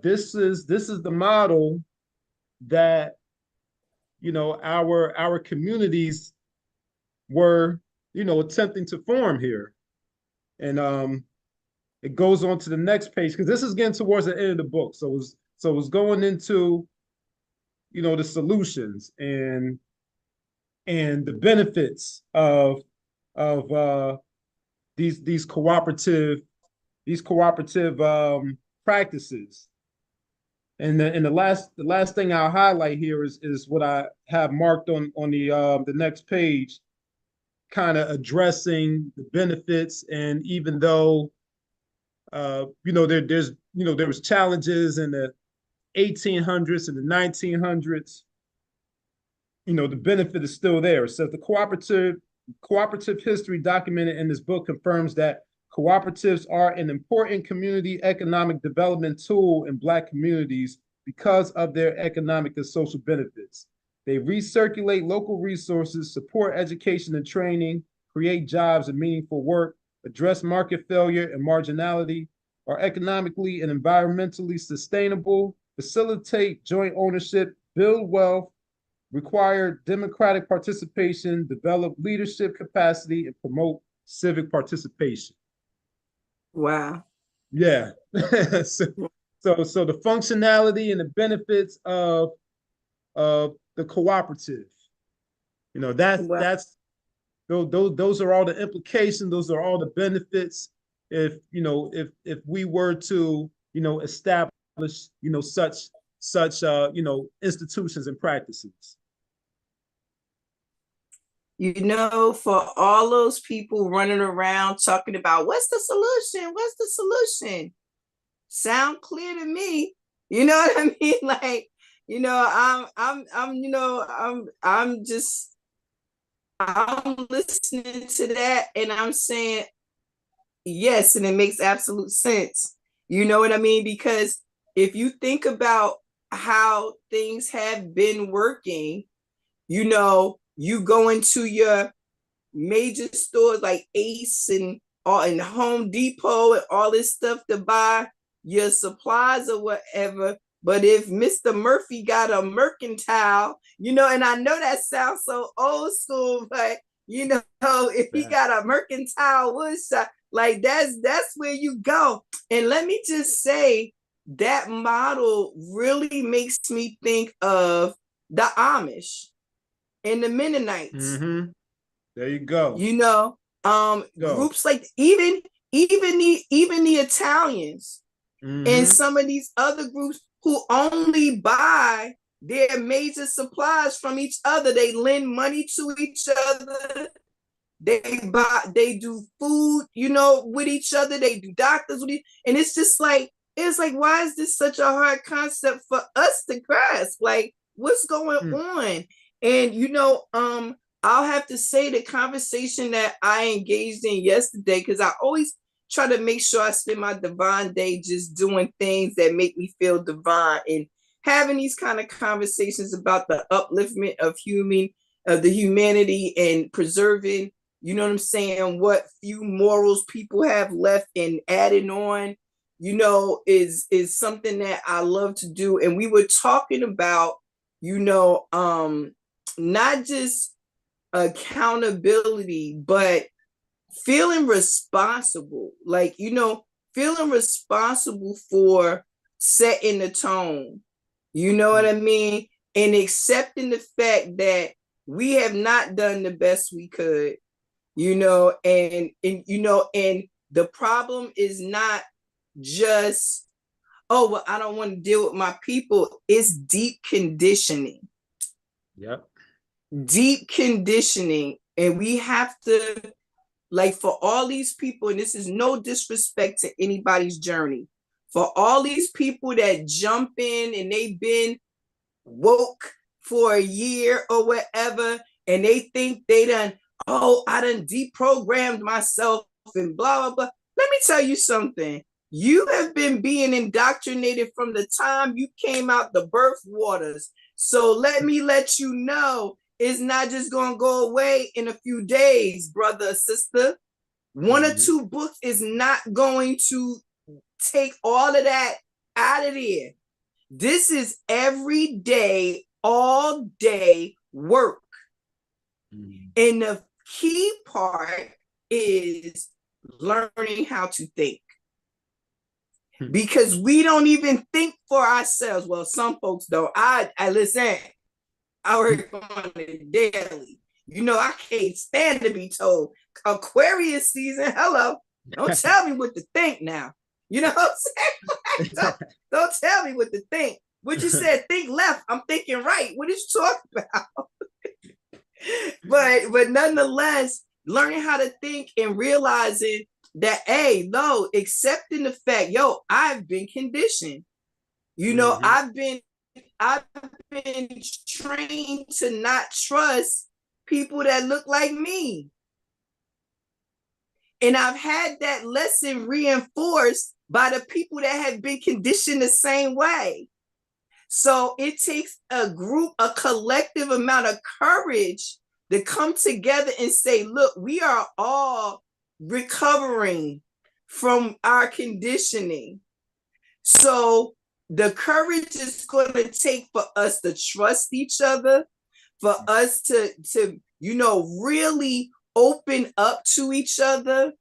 this is the model that, our communities were, attempting to form here. And it goes on to the next page, because this is getting towards the end of the book. So it's going into, the solutions and the benefits of these cooperative practices. And the last thing I'll highlight here is what I have marked on the next page, kind of addressing the benefits. And even though there was challenges in the 1800s and the 1900s, the benefit is still there. It says the cooperative history documented in this book confirms that cooperatives are an important community economic development tool in Black communities because of their economic and social benefits. They recirculate local resources, support education and training, create jobs and meaningful work, address market failure and marginality, are economically and environmentally sustainable, facilitate joint ownership, build wealth, require democratic participation, develop leadership capacity, and promote civic participation. Wow. Yeah. so the functionality and the benefits of the cooperative, that's those are all the implications. Those are all the benefits. If we were to establish such institutions and practices. For all those people running around talking about what's the solution, sound clear to me. You know what I mean? Like, I'm listening to that and I'm saying yes, and it makes absolute sense. You know what I mean? Because if you think about how things have been working, you go into your major stores like Ace and Home Depot and all this stuff to buy your supplies or whatever. But if Mr. Murphy got a mercantile, and I know that sounds so old school, but if he got a mercantile wood shop, like that's where you go. And let me just say, that model really makes me think of the Amish and the Mennonites. Mm-hmm. There you go. Groups like even the Italians, mm-hmm. and some of these other groups who only buy their major supplies from each other. They lend money to each other. They do food, with each other. They do doctors with each, and it's just like, why is this such a hard concept for us to grasp? Like, what's going on? And I'll have to say the conversation that I engaged in yesterday, because I always try to make sure I spend my divine day just doing things that make me feel divine, and having these kind of conversations about the upliftment of of the humanity and preserving, you know what I'm saying, what few morals people have left and adding on, you know, is something that I love to do. And we were talking about, you know, not just accountability, but feeling responsible, like, you know, feeling responsible for setting the tone, you know what I mean, and accepting the fact that we have not done the best we could, you know, and you know, and the problem is not just, oh well, I don't want to deal with my people. It's deep conditioning. Yep. Deep conditioning. And we have to, like, for all these people, and this is no disrespect to anybody's journey, for all these people that jump in and they've been woke for a year or whatever, and they think they done, oh, I done deprogrammed myself and blah, blah, blah. Let me tell you something. You have been being indoctrinated from the time you came out the birth waters. So let me let you know, it's not just going to go away in a few days, brother or sister. One or two books is not going to take all of that out of there. This is every day, all day work. And the key part is learning how to think. Because we don't even think for ourselves. Well, some folks don't. I listen, I work on it daily. You know, I can't stand to be told Aquarius season, hello. Don't tell me what to think now. You know what I'm saying? Don't tell me what to think. What you said, think left. I'm thinking right. What is you talking about? but nonetheless, learning how to think and realizing that, hey, no, accepting the fact, yo, I've been conditioned. You know, I've been trained to not trust people that look like me. And I've had that lesson reinforced by the people that have been conditioned the same way. So it takes a group, a collective amount of courage to come together and say, look, we are all recovering from our conditioning. So the courage is going to take for us to trust each other, for us to you know, really open up to each other,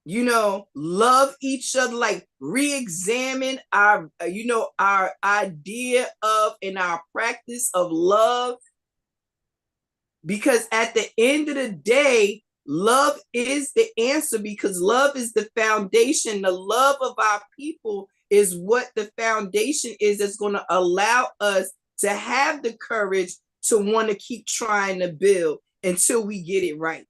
you know, love each other, like re-examine our, you know, our idea of and our practice of love. Because at the end of the day, love is the answer, because love is the foundation. The love of our people is what the foundation is that's going to allow us to have the courage to want to keep trying to build until we get it right.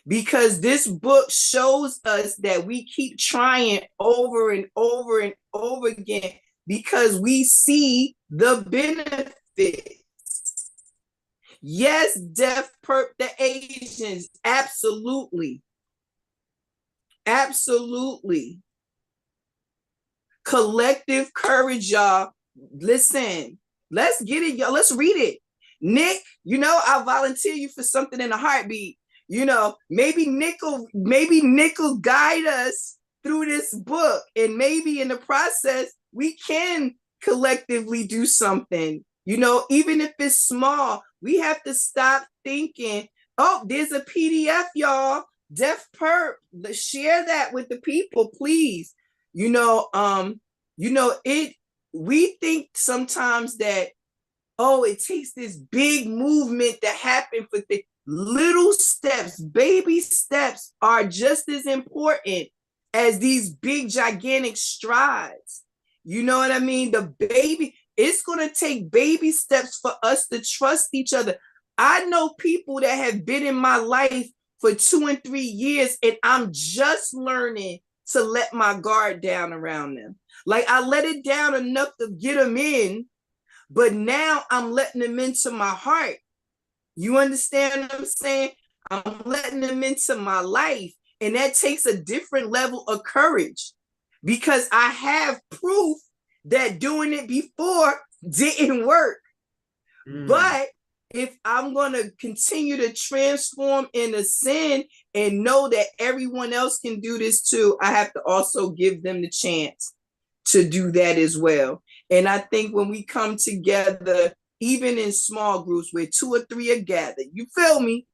Because this book shows us that we keep trying over and over and over again because we see the benefits. Yes, deaf perp the Asians, absolutely. Absolutely. Collective courage, y'all. Listen, let's get it, y'all. Let's read it. Nick, you know, I'll volunteer you for something in a heartbeat. You know, maybe Nick will guide us through this book, and maybe in the process we can collectively do something. You know, even if it's small, we have to stop thinking, oh, there's a PDF, y'all. Deaf perp, let's share that with the people, please. You know, we think sometimes that, oh, it takes this big movement to happen for the little steps. Baby steps are just as important as these big, gigantic strides. You know what I mean? It's going to take baby steps for us to trust each other. I know people that have been in my life for 2 and 3 years, and I'm just learning to let my guard down around them. Like, I let it down enough to get them in, but now I'm letting them into my heart. You understand what I'm saying? I'm letting them into my life. And that takes a different level of courage, because I have proof that doing it before didn't work. But if I'm going to continue to transform and ascend and know that everyone else can do this too, I have to also give them the chance to do that as well. And I think when we come together, even in small groups where 2 or 3 are gathered, you feel me?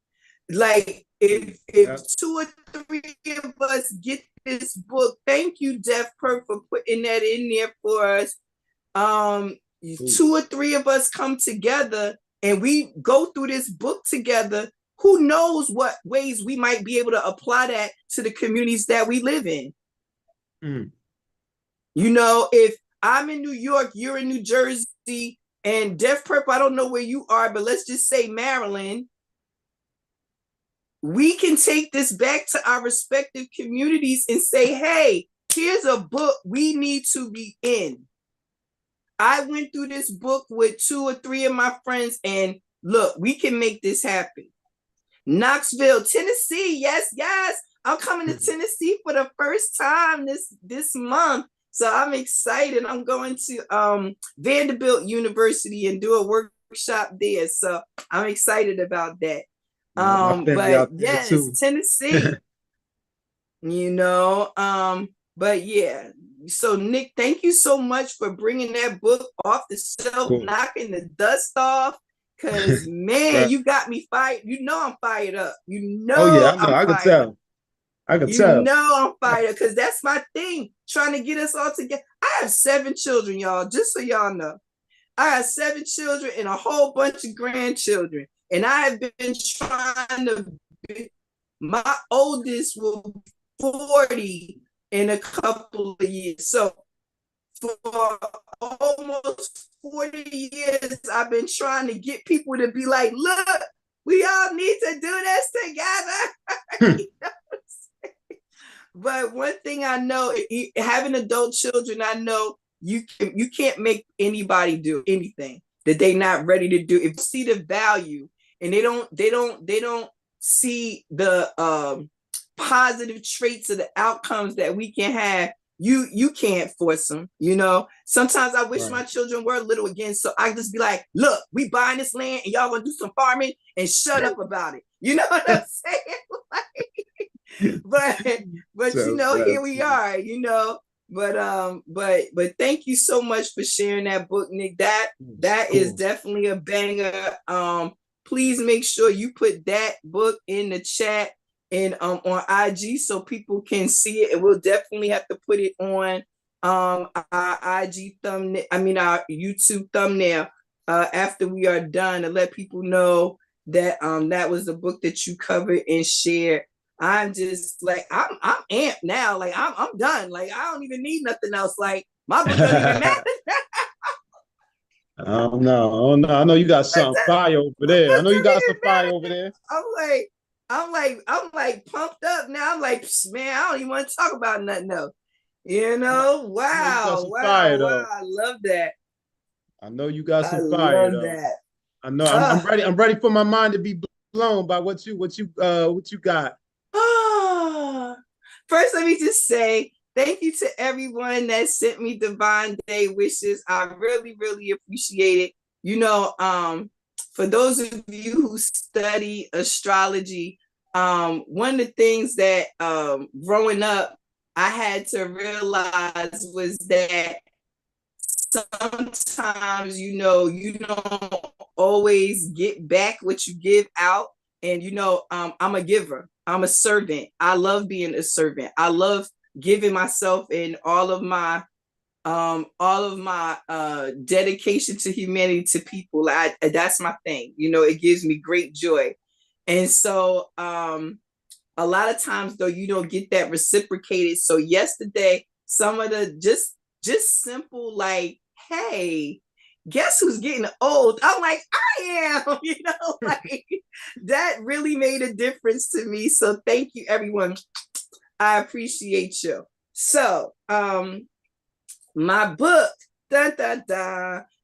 Like if 2 or 3 of us get this book, thank you, Def Per, for putting that in there for us. 2 or 3 of us come together and we go through this book together. Who knows what ways we might be able to apply that to the communities that we live in. You know, if I'm in New York, you're in New Jersey, and Def Purple, I don't know where you are, but let's just say Maryland. We can take this back to our respective communities and say, hey, here's a book we need to be in. I went through this book with 2 or 3 of my friends, and look, we can make this happen. Knoxville, Tennessee, yes. I'm coming to Tennessee for the first time this month. So I'm excited. I'm going to Vanderbilt University and do a workshop there. So I'm excited about that. But yes, Tennessee. You know, but yeah. So Nick, thank you so much for bringing that book off the shelf, knocking the dust off. Cause man, you got me fired. You know I'm fired up. You know. Oh yeah, I know. I can tell. I can tell. You know I'm fired up because that's my thing. Trying to get us all together. I have 7 children, y'all. Just so y'all know, I have 7 children and a whole bunch of grandchildren, and I have been trying to. My oldest will be 40 in a couple of years. So for almost 40 years, I've been trying to get people to be like, look, we all need to do this together. You know what I'm saying? But one thing I know, having adult children, I know you can't make anybody do anything that they're not ready to do. If you see the value and they don't see the positive traits of the outcomes that we can have, you can't force them. You know, sometimes I wish my children were little again, so I just be like, look, we buying this land and y'all gonna do some farming and shut up about it. You know what I'm saying? but you know, here we are, you know. But thank you so much for sharing that book, Nick. That is definitely a banger. Please make sure you put that book in the chat and on IG so people can see it. And we'll definitely have to put it on our IG thumbnail, our YouTube thumbnail after we are done, to let people know that that was the book that you covered and shared. I'm just like, I'm amped now. Like I'm done. Like I don't even need nothing else. Like my book doesn't even matter. Oh no. I know you got some fire over there. I know you got some fire over there. I'm like pumped up now. I'm like, man, I don't even want to talk about nothing else. You know, wow. I love that. I know you got some fire. I love that. I know. I'm ready. I'm ready for my mind to be blown by what you got. First, let me just say thank you to everyone that sent me Divine Day wishes. I really, really appreciate it. You know, for those of you who study astrology, one of the things that growing up I had to realize was that sometimes, you know, you don't always get back what you give out. And, you know, I'm a giver. I'm a servant. I love being a servant. I love giving myself and all of my dedication to humanity, to people. That's my thing. You know, it gives me great joy. And so a lot of times though, you don't get that reciprocated. So yesterday, some of the just simple like, hey, guess who's getting old? I'm like, I am, you know, like that really made a difference to me. So thank you, everyone. I appreciate you. So my book,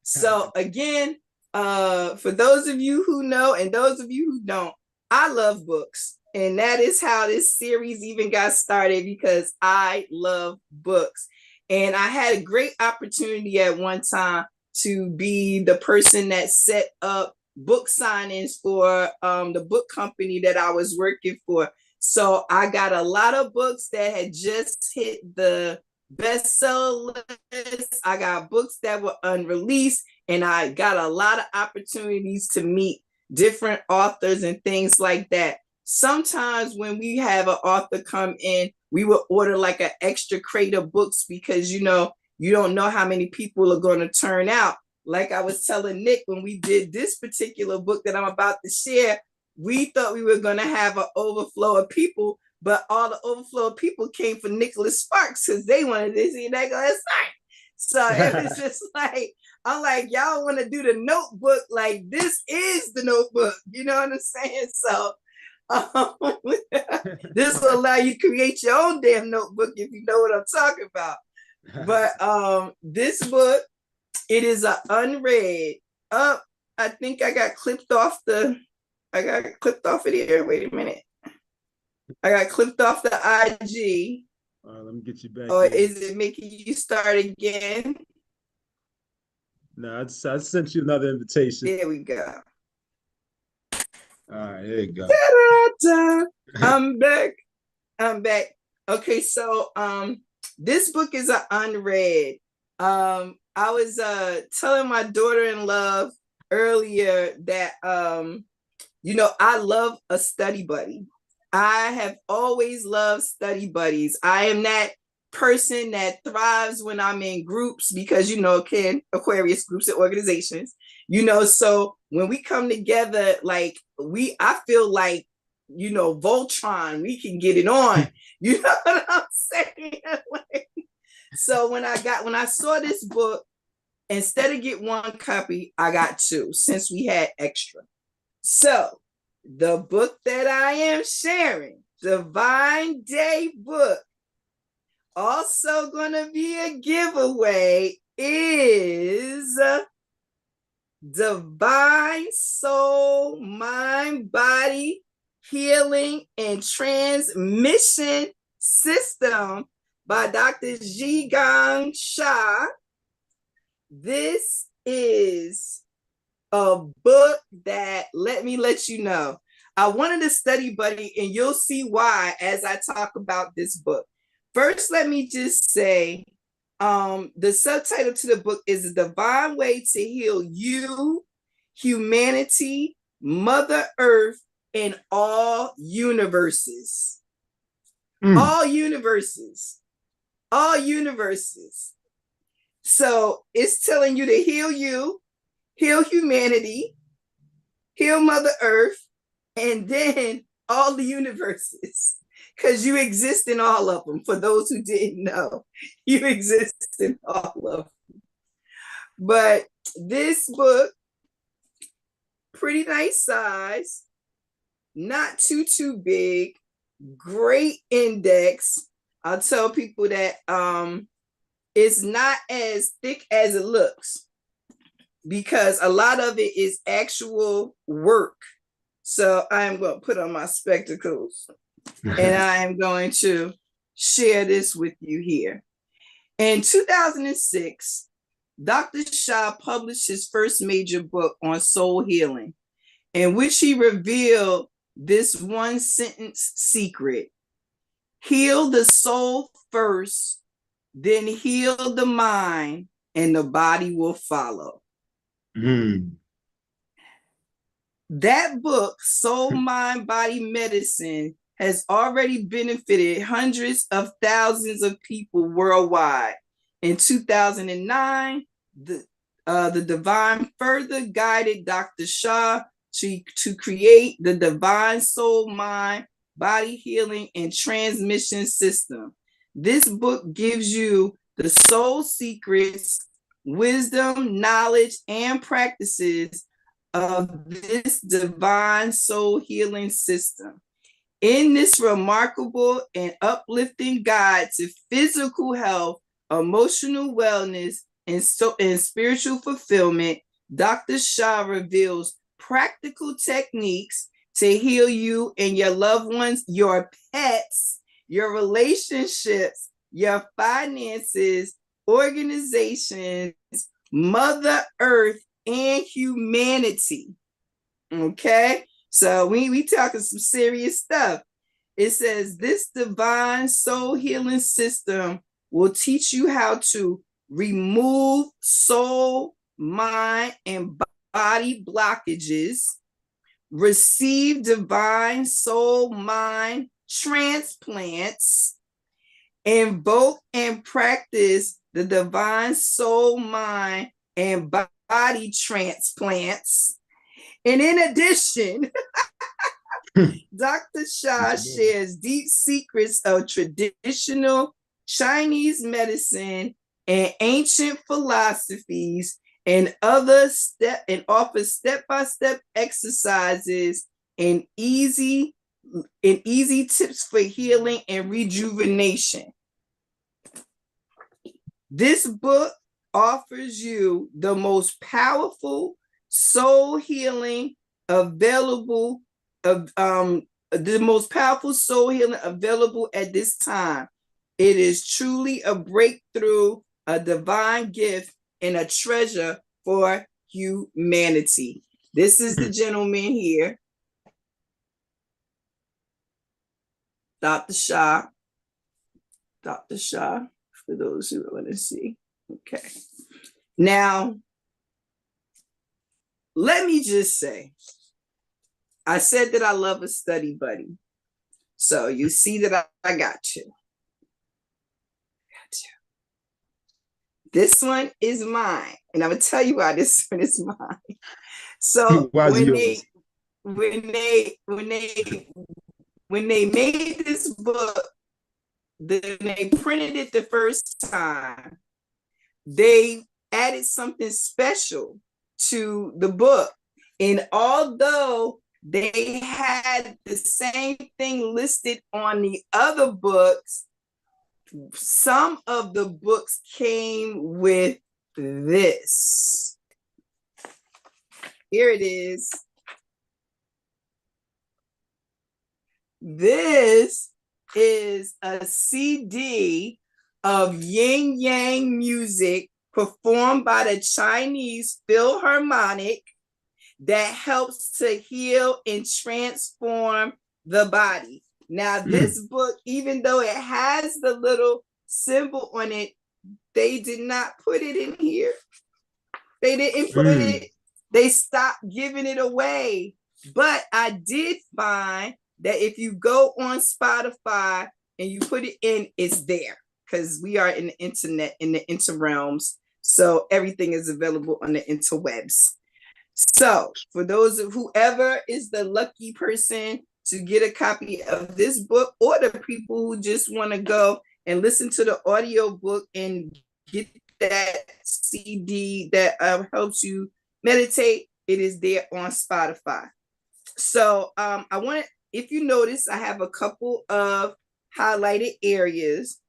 So again, for those of you who know and those of you who don't, I love books. And that is how this series even got started, because I love books. And I had a great opportunity at one time to be the person that set up book signings for the book company that I was working for. So I got a lot of books that had just hit the bestseller list. I got books that were unreleased, and I got a lot of opportunities to meet different authors and things like that. Sometimes when we have an author come in, we will order like an extra crate of books because, you know, you don't know how many people are going to turn out. Like I was telling Nick, when we did this particular book that I'm about to share, we thought we were going to have an overflow of people, but all the overflow of people came for Nicholas Sparks because they wanted to see Nicholas Sparks. So it was just like, I'm like, y'all want to do the notebook? Like, this is the notebook. You know what I'm saying? So this will allow you to create your own damn notebook if you know what I'm talking about. But this book, it is an unread. I think I got clipped off of here. Wait a minute. I got clipped off the IG. Let me get you back. Or is it making you start again? No, I sent you another invitation. There we go. All right, there you go. I'm back. Okay, so this book is an unread. I was telling my daughter-in-law earlier that you know, I love a study buddy. I have always loved study buddies. I am that person that thrives when I'm in groups because, you know, Aquarius groups and organizations, you know, so when we come together, like I feel like, you know, Voltron, we can get it on. You know what I'm saying? Like, so when I saw this book, instead of get one copy, I got two since we had extra. So the book that I am sharing, Divine Day book, also gonna be a giveaway, is Divine Soul, Mind, Body, Healing, and Transmission System by Dr. Zhigang Shah. This is a book that, let me let you know, I wanted a study buddy, and you'll see why as I talk about this book. First, let me just say, the subtitle to the book is The Divine Way to Heal You, Humanity, Mother Earth, and all universes. All universes. All universes. So it's telling you to heal you, heal humanity, heal Mother Earth, and then all the universes. Because you exist in all of them. For those who didn't know, you exist in all of them. But this book, pretty nice size, not too big, great index. I'll tell people that it's not as thick as it looks because a lot of it is actual work. So I'm going to put on my spectacles and I am going to share this with you here. In 2006, Dr. Shah published his first major book on soul healing, in which he revealed this one sentence secret: heal the soul first, then heal the mind, and the body will follow. That book, Soul, Mind, Body Medicine, has already benefited hundreds of thousands of people worldwide. In 2009, the Divine further guided Dr. Shah to create the Divine Soul, Mind, Body Healing, and Transmission System. This book gives you the soul secrets, wisdom, knowledge, and practices of this divine soul healing system. In this remarkable and uplifting guide to physical health, emotional wellness, and spiritual fulfillment, Dr. Shah reveals practical techniques to heal you and your loved ones, your pets, your relationships, your finances, organizations, Mother Earth, and humanity. Okay, so we talking some serious stuff. It says this divine soul healing system will teach you how to remove soul, mind, and body blockages, receive divine soul mind transplants, invoke and practice the divine soul mind and body transplants. And in addition, Dr. Shah shares deep secrets of traditional Chinese medicine and ancient philosophies and offers step-by-step exercises and easy tips for healing and rejuvenation. This book offers you the most powerful soul healing available the most powerful soul healing available at this time. It is truly a breakthrough, a divine gift, and a treasure for humanity. This is the gentleman here, Dr. Shah. Dr. Shah, for those who want to see. Okay. Now, let me just say, I said that I love a study buddy. So you see that I got you. This one is mine. And I'm going to tell you why this one is mine. So when they made this book, then they printed it the first time, they added something special to the book. And although they had the same thing listed on the other books, some of the books came with this. Here it is. This is a CD of yin yang music performed by the Chinese Philharmonic that helps to heal and transform the body. Now, this book, even though it has the little symbol on it, they did not put it in here. They didn't put it. They stopped giving it away. But I did find that if you go on Spotify and you put it in, it's there, because we are in the internet, in the interrealms. So everything is available on the interwebs. So for those of whoever is the lucky person to get a copy of this book, or the people who just want to go and listen to the audio book and get that CD that helps you meditate, it is there on Spotify. So I want to, if you notice, I have a couple of highlighted areas.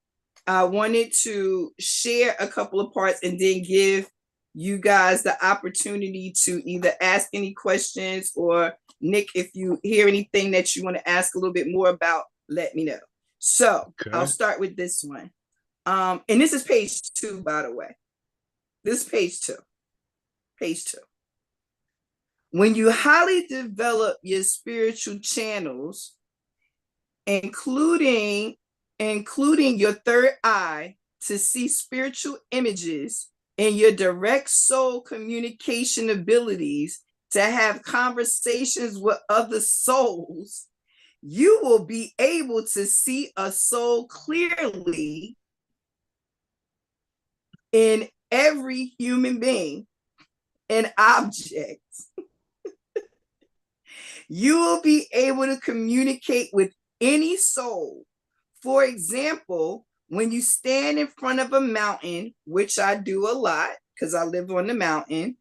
I wanted to share a couple of parts and then give you guys the opportunity to either ask any questions, or Nick, if you hear anything that you want to ask a little bit more about, let me know. So I'll start with this one. And this is page 2, by the way. This is page 2. Page 2. When you highly develop your spiritual channels, including your third eye to see spiritual images, and your direct soul communication abilities to have conversations with other souls, you will be able to see a soul clearly in every human being and object. You will be able to communicate with any soul. For example, when you stand in front of a mountain, which I do a lot because I live on the mountain,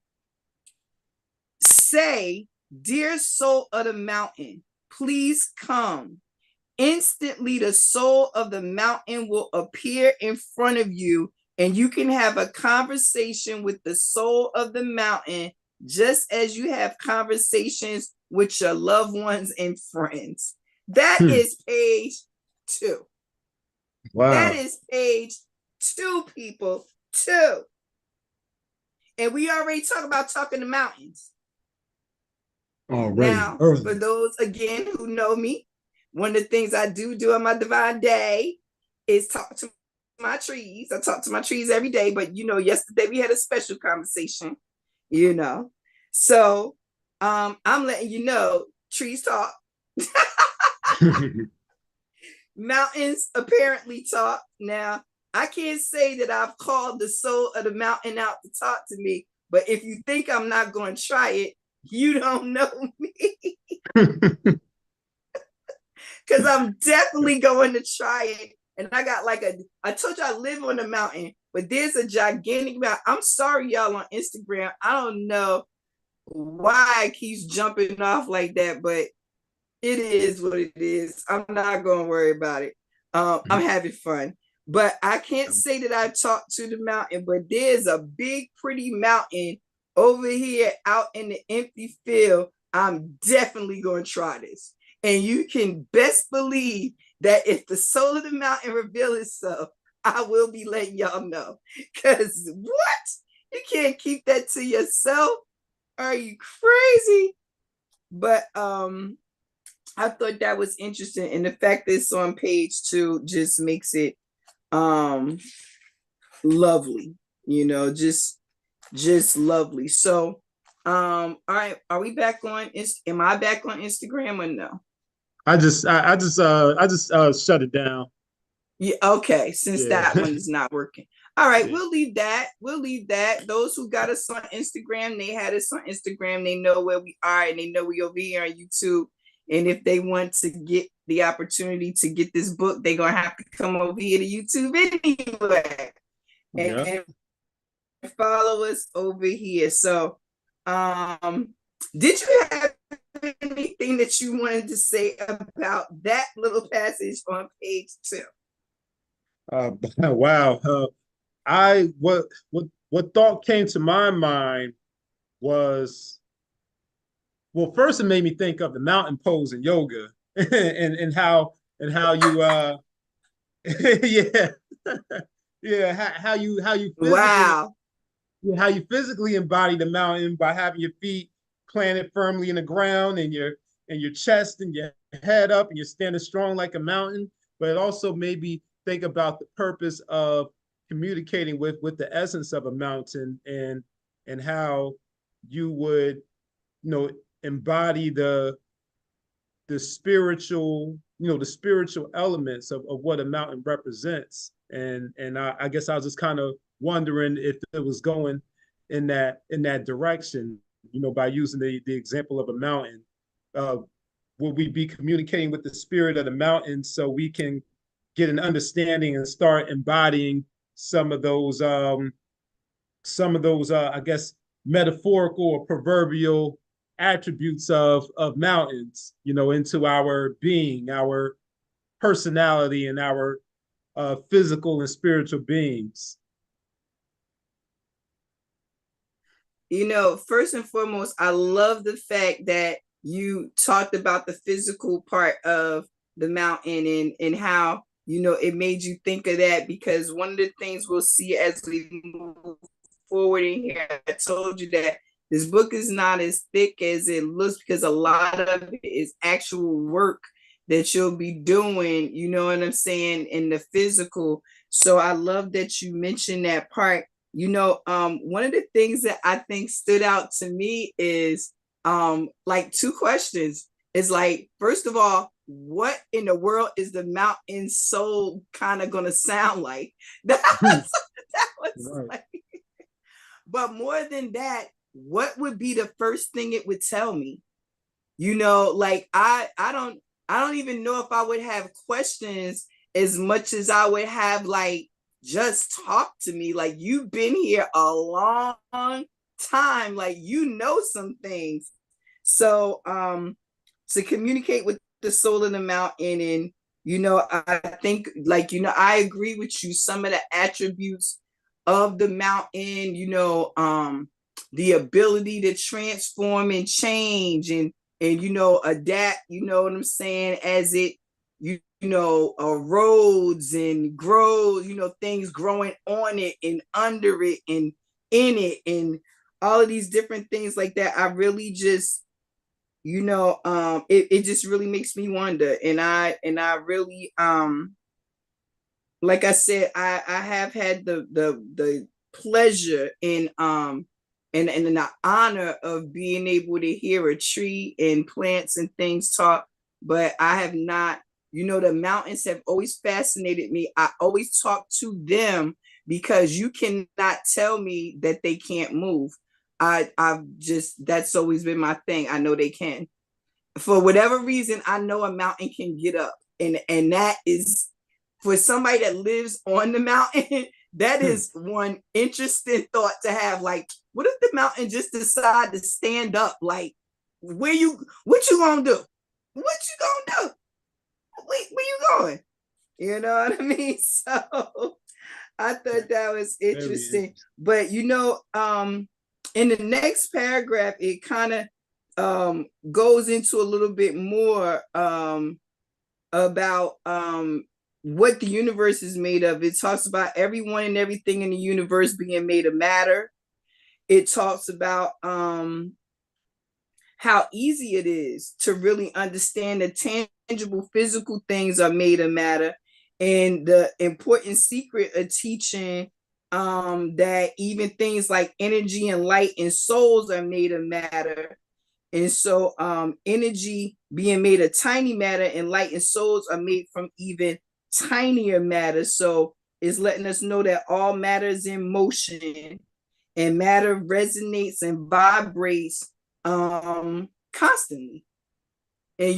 say, "Dear soul of the mountain, please come." Instantly, the soul of the mountain will appear in front of you, and you can have a conversation with the soul of the mountain, just as you have conversations with your loved ones and friends. That is page 2. Wow. That is page 2, people. 2. And we already talked about talking to mountains. Already. Now, for those, again, who know me, one of the things I do on my divine day is talk to my trees. I talk to my trees every day, but yesterday we had a special conversation, So I'm letting you know, trees talk. Mountains apparently talk. Now, I can't say that I've called the soul of the mountain out to talk to me, but if you think I'm not going to try it, you don't know me. Because I'm definitely going to try it. And I got I told you I live on a mountain, but there's a gigantic mountain. I'm sorry, y'all, on Instagram. I don't know why it keeps jumping off like that, but it is what it is. I'm not going to worry about it. I'm having fun. But I can't say that I talked to the mountain, but there's a big, pretty mountain over here out in the empty field. I'm definitely going to try this. And you can best believe that if the soul of the mountain reveals itself, I will be letting y'all know. Because what? You can't keep that to yourself? Are you crazy? But I thought that was interesting. And the fact that it's on page 2 just makes it lovely, just lovely. So all right, are we back on am I back on Instagram or no? I just shut it down. Yeah, okay, since that one is not working. All right, we'll leave that. Those who got us on Instagram, they had us on Instagram, they know where we are, and they know we over here on YouTube. And if they want to get the opportunity to get this book, they're gonna have to come over here to YouTube anyway. And follow us over here. So did you have anything that you wanted to say about that little passage on page 2? Wow. What thought came to my mind was, well, first it made me think of the mountain pose in yoga and how you how you physically, wow, how you physically embody the mountain by having your feet planted firmly in the ground and your chest and your head up, and you're standing strong like a mountain. But it also made me think about the purpose of communicating with the essence of a mountain, and how you would embody the spiritual the spiritual elements of what a mountain represents. And I guess I was just kind of wondering if it was going in that direction, by using the example of a mountain. Will we be communicating with the spirit of the mountain so we can get an understanding and start embodying some of those I guess metaphorical or proverbial attributes of mountains, into our being, our personality, and our physical and spiritual beings? First and foremost, I love the fact that you talked about the physical part of the mountain, and how it made you think of that, because one of the things we'll see as we move forward in here, I told you that this book is not as thick as it looks, because a lot of it is actual work that you'll be doing, you know what I'm saying, in the physical. So I love that you mentioned that part. One of the things that I think stood out to me is like 2 questions. It's like, first of all, what in the world is the mountain soul kind of gonna sound like? That was right. Like, but more than that, what would be the first thing it would tell me? Like I don't even know if I would have questions as much as I would have like, just talk to me. Like, you've been here a long time, like some things. So to communicate with the soul of the mountain, and I think, like, I agree with you, some of the attributes of the mountain, the ability to transform and change and adapt, what I'm saying, as it erodes and grows, things growing on it and under it, and in it and all of these different things like that. I really just, it just really makes me wonder. And I really, like I said, I have had the pleasure and the honor of being able to hear a tree and plants and things talk, but I have not, the mountains have always fascinated me. I always talk to them because you cannot tell me that they can't move. I've just, that's always been my thing. I know they can. For whatever reason, I know a mountain can get up. And that is, for somebody that lives on the mountain, that is one interesting thought to have. Like, what if the mountain just decide to stand up? Like, what you gonna do? What you gonna do? Where you going? You know what I mean? So I thought that was interesting. But in the next paragraph, it kind of goes into a little bit more about what the universe is made of. It talks about everyone and everything in the universe being made of matter. It talks about how easy it is to really understand that tangible physical things are made of matter, and the important secret of teaching that even things like energy and light and souls are made of matter. And so energy being made of tiny matter, and light and souls are made from even tinier matter. So it's letting us know that all matter is in motion, and matter resonates and vibrates constantly. And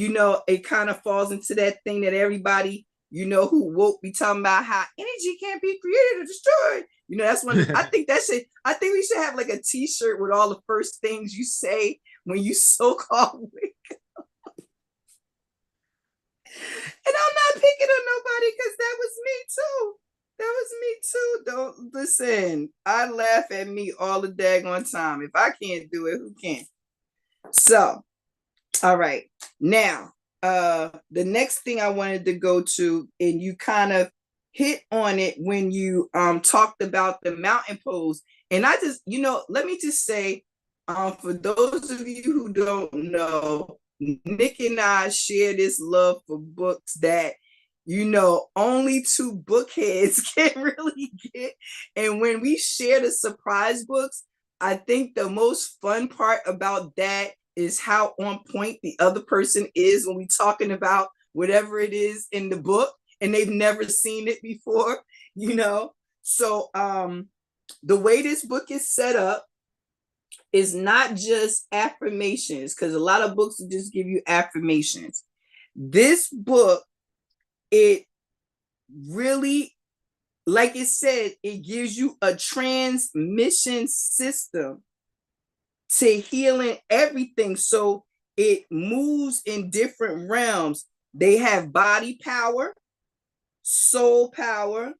it kind of falls into that thing that everybody who woke be talking about, how energy can't be created or destroyed. That's one. I think we should have like a t-shirt with all the first things you say when you so-called wake up. And I'm not picking on nobody, because that was me too. That was me too. Don't listen. I laugh at me all the daggone time. If I can't do it, who can? So, all right. Now, the next thing I wanted to go to, and you kind of hit on it when you talked about the mountain pose. And I just, let me just say, for those of you who don't know, Nick and I share this love for books that only two bookheads can really get. And when we share the surprise books, I think the most fun part about that is how on point the other person is when we're talking about whatever it is in the book and they've never seen it before, So the way this book is set up is not just affirmations, because a lot of books will just give you affirmations. This book, it really, like it said, it gives you a transmission system to healing everything. So it moves in different realms. They have body power, soul power,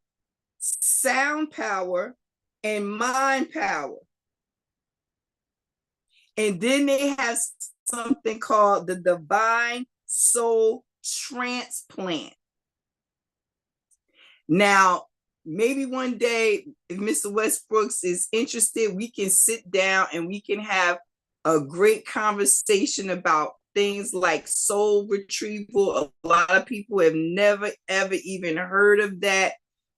sound power, and mind power. And then they have something called the divine soul transplant. Now, maybe one day, if Mr. Westbrooks is interested, we can sit down and we can have a great conversation about things like soul retrieval. A lot of people have never, ever even heard of that.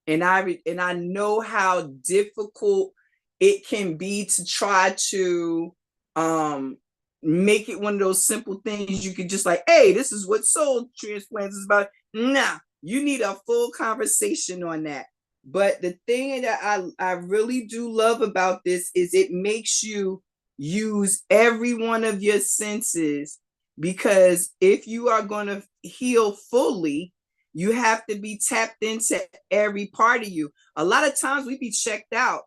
And I know how difficult it can be to try to make it one of those simple things you could just like, hey, this is what soul transplants is about. Nah, you need a full conversation on that. But the thing that I really do love about this is it makes you use every one of your senses, because if you are going to heal fully, you have to be tapped into every part of you. A lot of times we be checked out.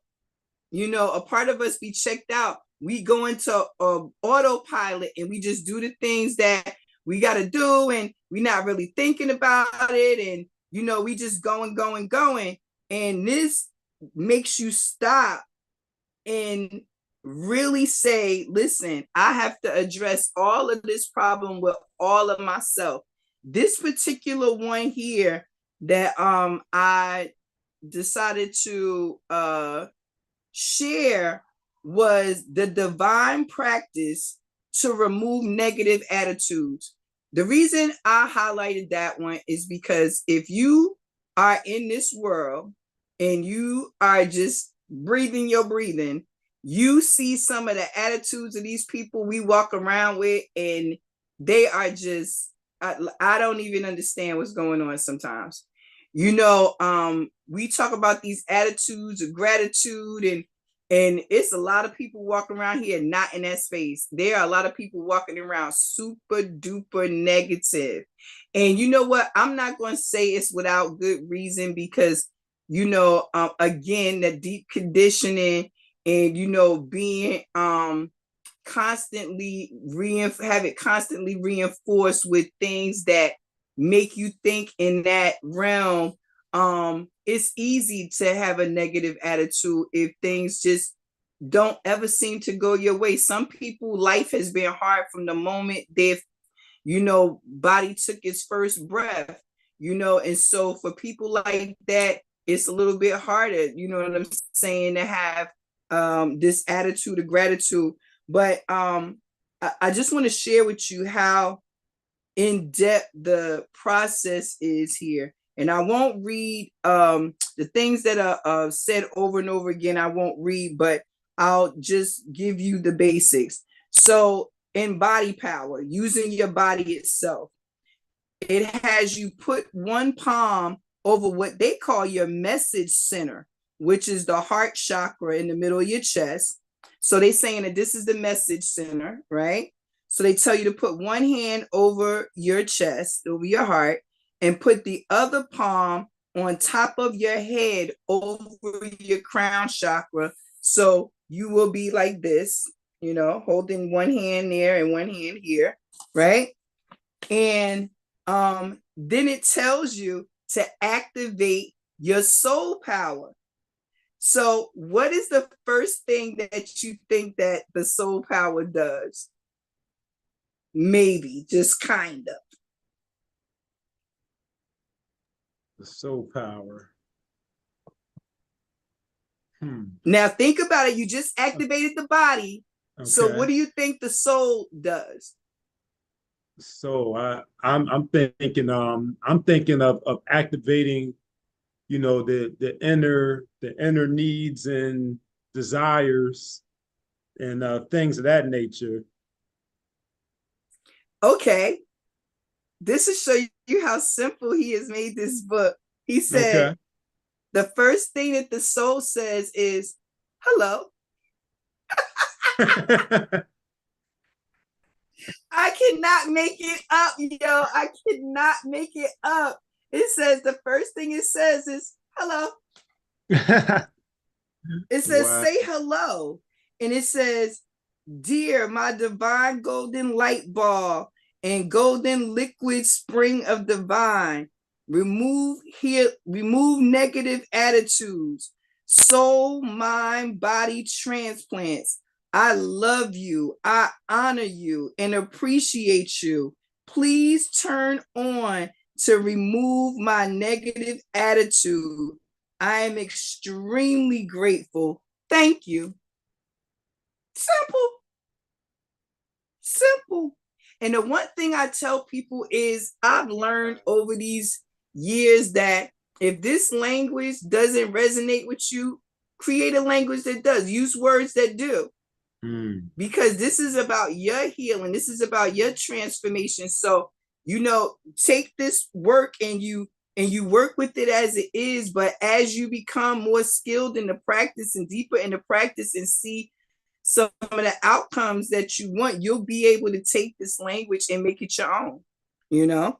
A part of us be checked out. We go into autopilot and we just do the things that we got to do, and we're not really thinking about it. And, we just going. And this makes you stop and really say, listen, I have to address all of this problem with all of myself. This particular one here that I decided to share was the divine practice to remove negative attitudes. The reason I highlighted that one is because if you are in this world and you are just breathing your breathing, you see some of the attitudes of these people we walk around with, and they are just, I don't even understand what's going on sometimes. You know, we talk about these attitudes of gratitude, and it's a lot of people walking around here not in that space. There are a lot of people walking around super duper negative. And you know what? I'm not going to say it's without good reason, because, you know, again, the deep conditioning and, you know, being constantly have it constantly reinforced with things that make you think in that realm. It's easy to have a negative attitude if things just don't ever seem to go your way. Some people, life has been hard from the moment they've, you know, body took its first breath, you know, and so for people like that, it's a little bit harder, you know what I'm saying, to have this attitude of gratitude. But I just want to share with you how in depth the process is here. And I won't read the things that are said over and over again. I won't read, but I'll just give you the basics. So in body power, using your body itself, it has you put one palm over what they call your message center, which is the heart chakra in the middle of your chest. So they're saying that this is the message center, right? So they tell you to put one hand over your chest, over your heart, and put the other palm on top of your head over your crown chakra. So you will be like this, you know, holding one hand there and one hand here, right? And then it tells you to activate your soul power. So what is the first thing that you think that the soul power does? Maybe, just kind of. The soul power. Now think about it. You just activated the body. Okay. So what do you think the soul does? So I'm thinking of activating, you know, the inner needs and desires and things of that nature. Okay. This is show you how simple he has made this book. He said, okay, the first thing that the soul says is, hello. I cannot make it up, yo. I cannot make it up. It says the first thing it says is hello. It says, wow, say hello. And it says, dear, my divine golden light ball and golden liquid spring of divine, remove negative attitudes, soul, mind, body transplants. I love you. I honor you and appreciate you. Please turn on to remove my negative attitude. I am extremely grateful. Thank you. Simple. Simple. And the one thing I tell people is I've learned over these years that if this language doesn't resonate with you, create a language that does. Use words that do. Because this is about your healing. This is about your transformation. So, you know, take this work and you work with it as it is. But as you become more skilled in the practice and deeper in the practice and see some of the outcomes that you want, you'll be able to take this language and make it your own, you know?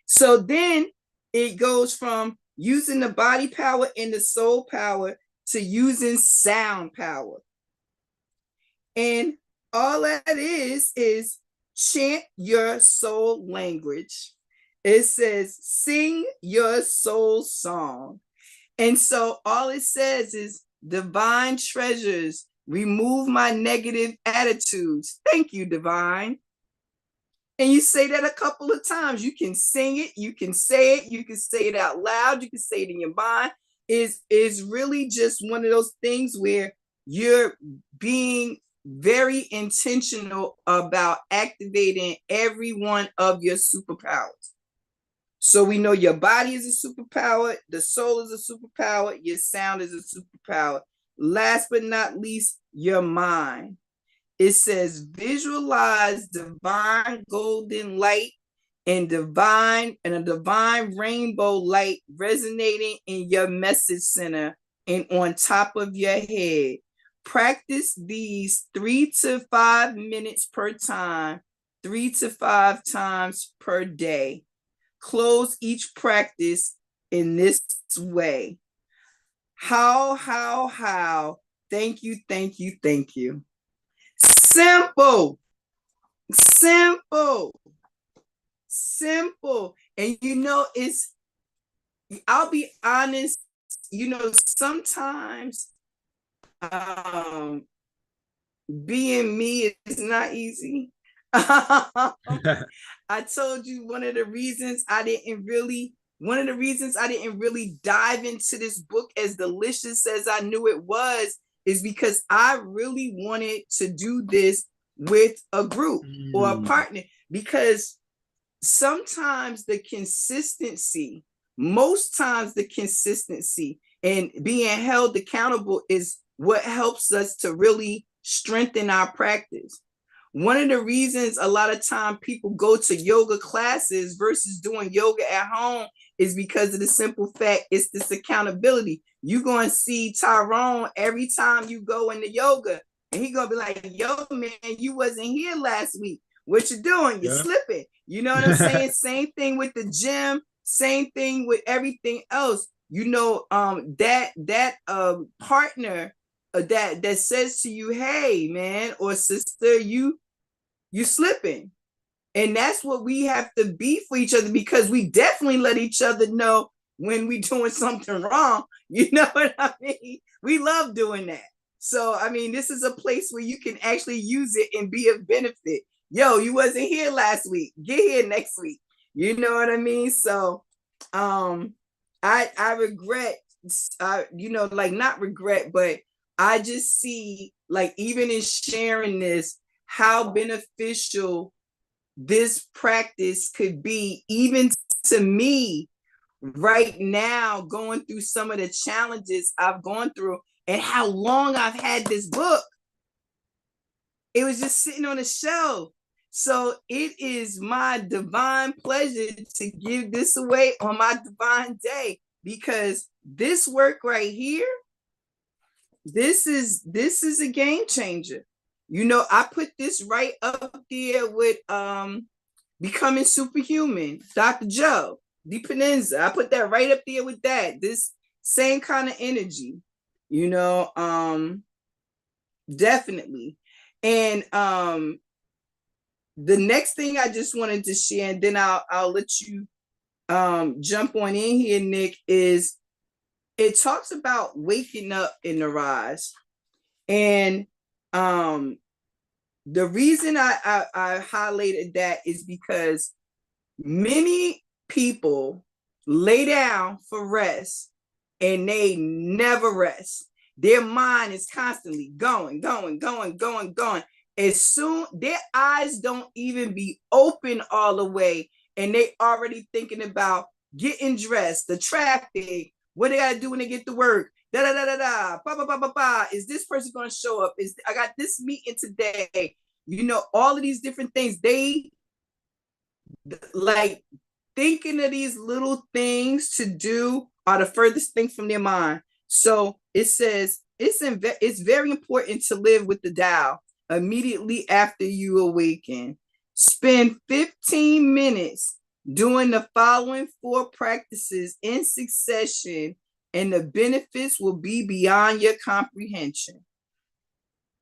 So then it goes from using the body power and the soul power to using sound power. And all that is chant your soul language. It says, sing your soul song. And so all it says is, divine treasures, remove my negative attitudes. Thank you, divine. And you say that a couple of times. You can sing it, you can say it out loud, you can say it in your mind, is really just one of those things where you're being very intentional about activating every one of your superpowers. So we know your body is a superpower, the soul is a superpower, your sound is a superpower. Last but not least, your mind. It says visualize divine golden light and a divine rainbow light resonating in your message center and on top of your head. Practice these 3 to 5 minutes per time, 3 to 5 times per day. Close each practice in this way. How, thank you, thank you, thank you. Simple, simple, simple. And I'll be honest, sometimes being me is not easy. I told you one of the reasons I didn't really dive into this book as delicious as I knew it was is because I really wanted to do this with a group or a partner, because sometimes most times the consistency and being held accountable is what helps us to really strengthen our practice. One of the reasons a lot of time people go to yoga classes versus doing yoga at home is because of the simple fact it's this accountability. You're going to see Tyrone every time you go into yoga, and he's going to be like, yo, man, you wasn't here last week. What you doing? You're slipping. You know what I'm saying? Same thing with the gym. Same thing with everything else. That partner that says to you, hey, man or sister, you slipping. And that's what we have to be for each other, because we definitely let each other know when we doing something wrong. You know what I mean? We love doing that. So, I mean, this is a place where you can actually use it and be of benefit. Yo, you wasn't here last week. Get here next week. You know what I mean? So, I regret, not regret, but I just see, like, even in sharing this, how beneficial this practice could be, even to me right now, going through some of the challenges I've gone through and how long I've had this book. It was just sitting on a shelf. So it is my divine pleasure to give this away on my divine day, because this work right here, this is a game changer. I put this right up there with Becoming Superhuman, Dr. Joe DiPendenza. I put that right up there with that. This same kind of energy, definitely. And the next thing I just wanted to share, and then I'll let you jump on in here, Nick, is it talks about waking up in the rise. And the reason I highlighted that is because many people lay down for rest and they never rest. Their mind is constantly going. As soon their eyes don't even be open all the way, and they already thinking about getting dressed, the traffic, what they gotta do when they get to work. Is this person going to show up? I got this meeting today? All of these different things. They like thinking of these little things to do are the furthest thing from their mind. So it says it's very important to live with the Tao immediately after you awaken. Spend 15 minutes doing the following 4 practices in succession, and the benefits will be beyond your comprehension.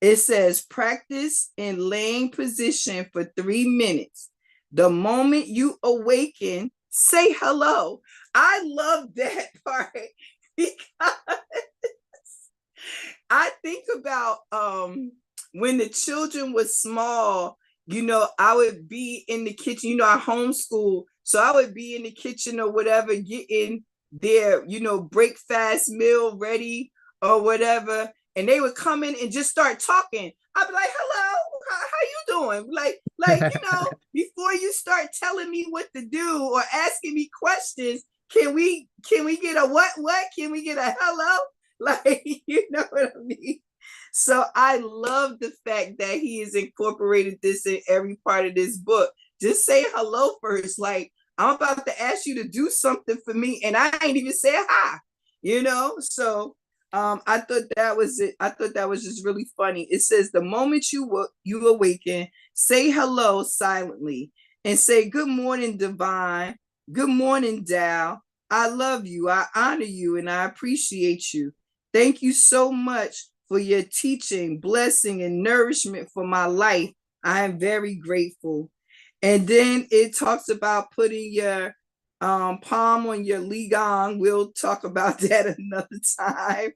It says practice in laying position for 3 minutes. The moment you awaken, say hello. I love that part because I think about when the children were small, I would be in the kitchen, I homeschool. So I would be in the kitchen or whatever, getting their, breakfast meal ready or whatever, and they would come in and just start talking. I'd be like, hello, how you doing? Before you start telling me what to do or asking me questions, can we get a what? Can we get a hello? Like, you know what I mean? So I love the fact that he has incorporated this in every part of this book. Just say hello first. Like, I'm about to ask you to do something for me, and I ain't even say hi, So I thought that was it. I thought that was just really funny. It says, the moment you awaken, say hello silently and say, good morning, divine. Good morning, Tao. I love you. I honor you, and I appreciate you. Thank you so much for your teaching, blessing, and nourishment for my life. I am very grateful. And then it talks about putting your palm on your ligong. We'll talk about that another time.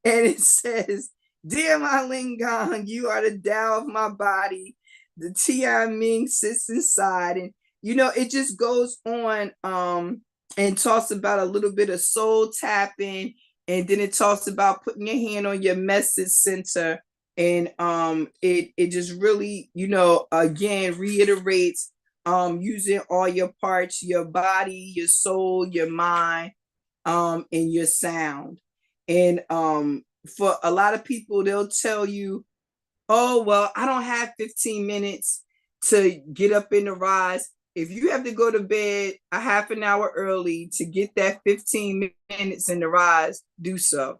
And it says, dear my ligong, you are the Tao of my body. The Tian Ming sits inside. And, it just goes on and talks about a little bit of soul tapping. And then it talks about putting your hand on your message center. And it just really, again, reiterates using all your parts, your body, your soul, your mind, and your sound. And for a lot of people, they'll tell you, oh, well, I don't have 15 minutes to get up in the rise. If you have to go to bed a half an hour early to get that 15 minutes in the rise, do so.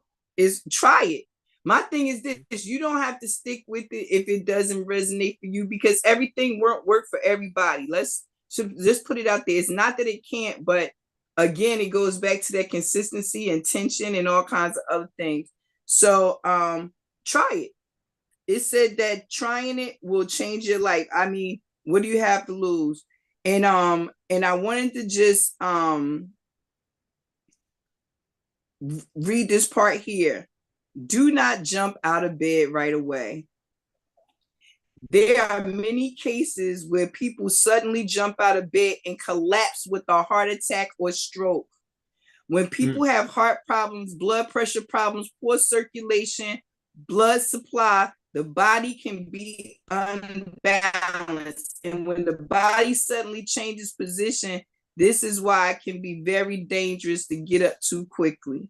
Try it. My thing is this, you don't have to stick with it if it doesn't resonate for you, because everything won't work for everybody. Let's just put it out there. It's not that it can't, but again, it goes back to that consistency, intention, and all kinds of other things. So try it. It said that trying it will change your life. I mean, what do you have to lose? And I wanted to just read this part here. Do not jump out of bed right away. There are many cases where people suddenly jump out of bed and collapse with a heart attack or stroke. When people have heart problems, blood pressure problems, poor circulation, blood supply, the body can be unbalanced. And when the body suddenly changes position, this is why it can be very dangerous to get up too quickly.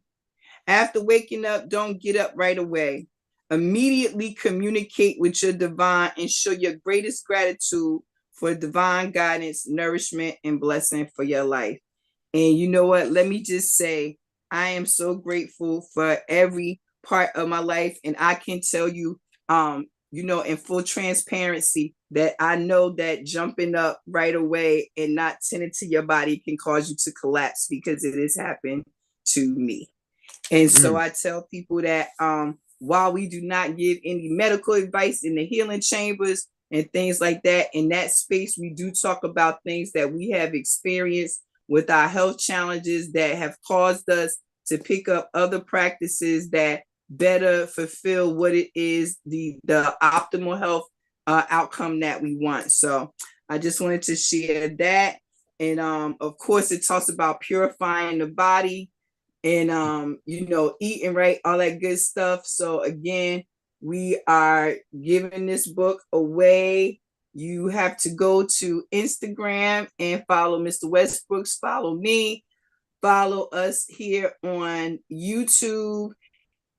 After waking up, don't get up right away. Immediately communicate with your divine and show your greatest gratitude for divine guidance, nourishment, and blessing for your life. And you know what? Let me just say, I am so grateful for every part of my life. And I can tell you, in full transparency, that I know that jumping up right away and not tending to your body can cause you to collapse, because it has happened to me. And so I tell people that while we do not give any medical advice in the healing chambers and things like that, in that space, we do talk about things that we have experienced with our health challenges that have caused us to pick up other practices that better fulfill what it is, the optimal health outcome that we want. So I just wanted to share that. And of course, it talks about purifying the body and eating right, all that good stuff. So again, we are giving this book away. You have to go to Instagram and follow Mr. Westbrooks, follow me, follow us here on YouTube,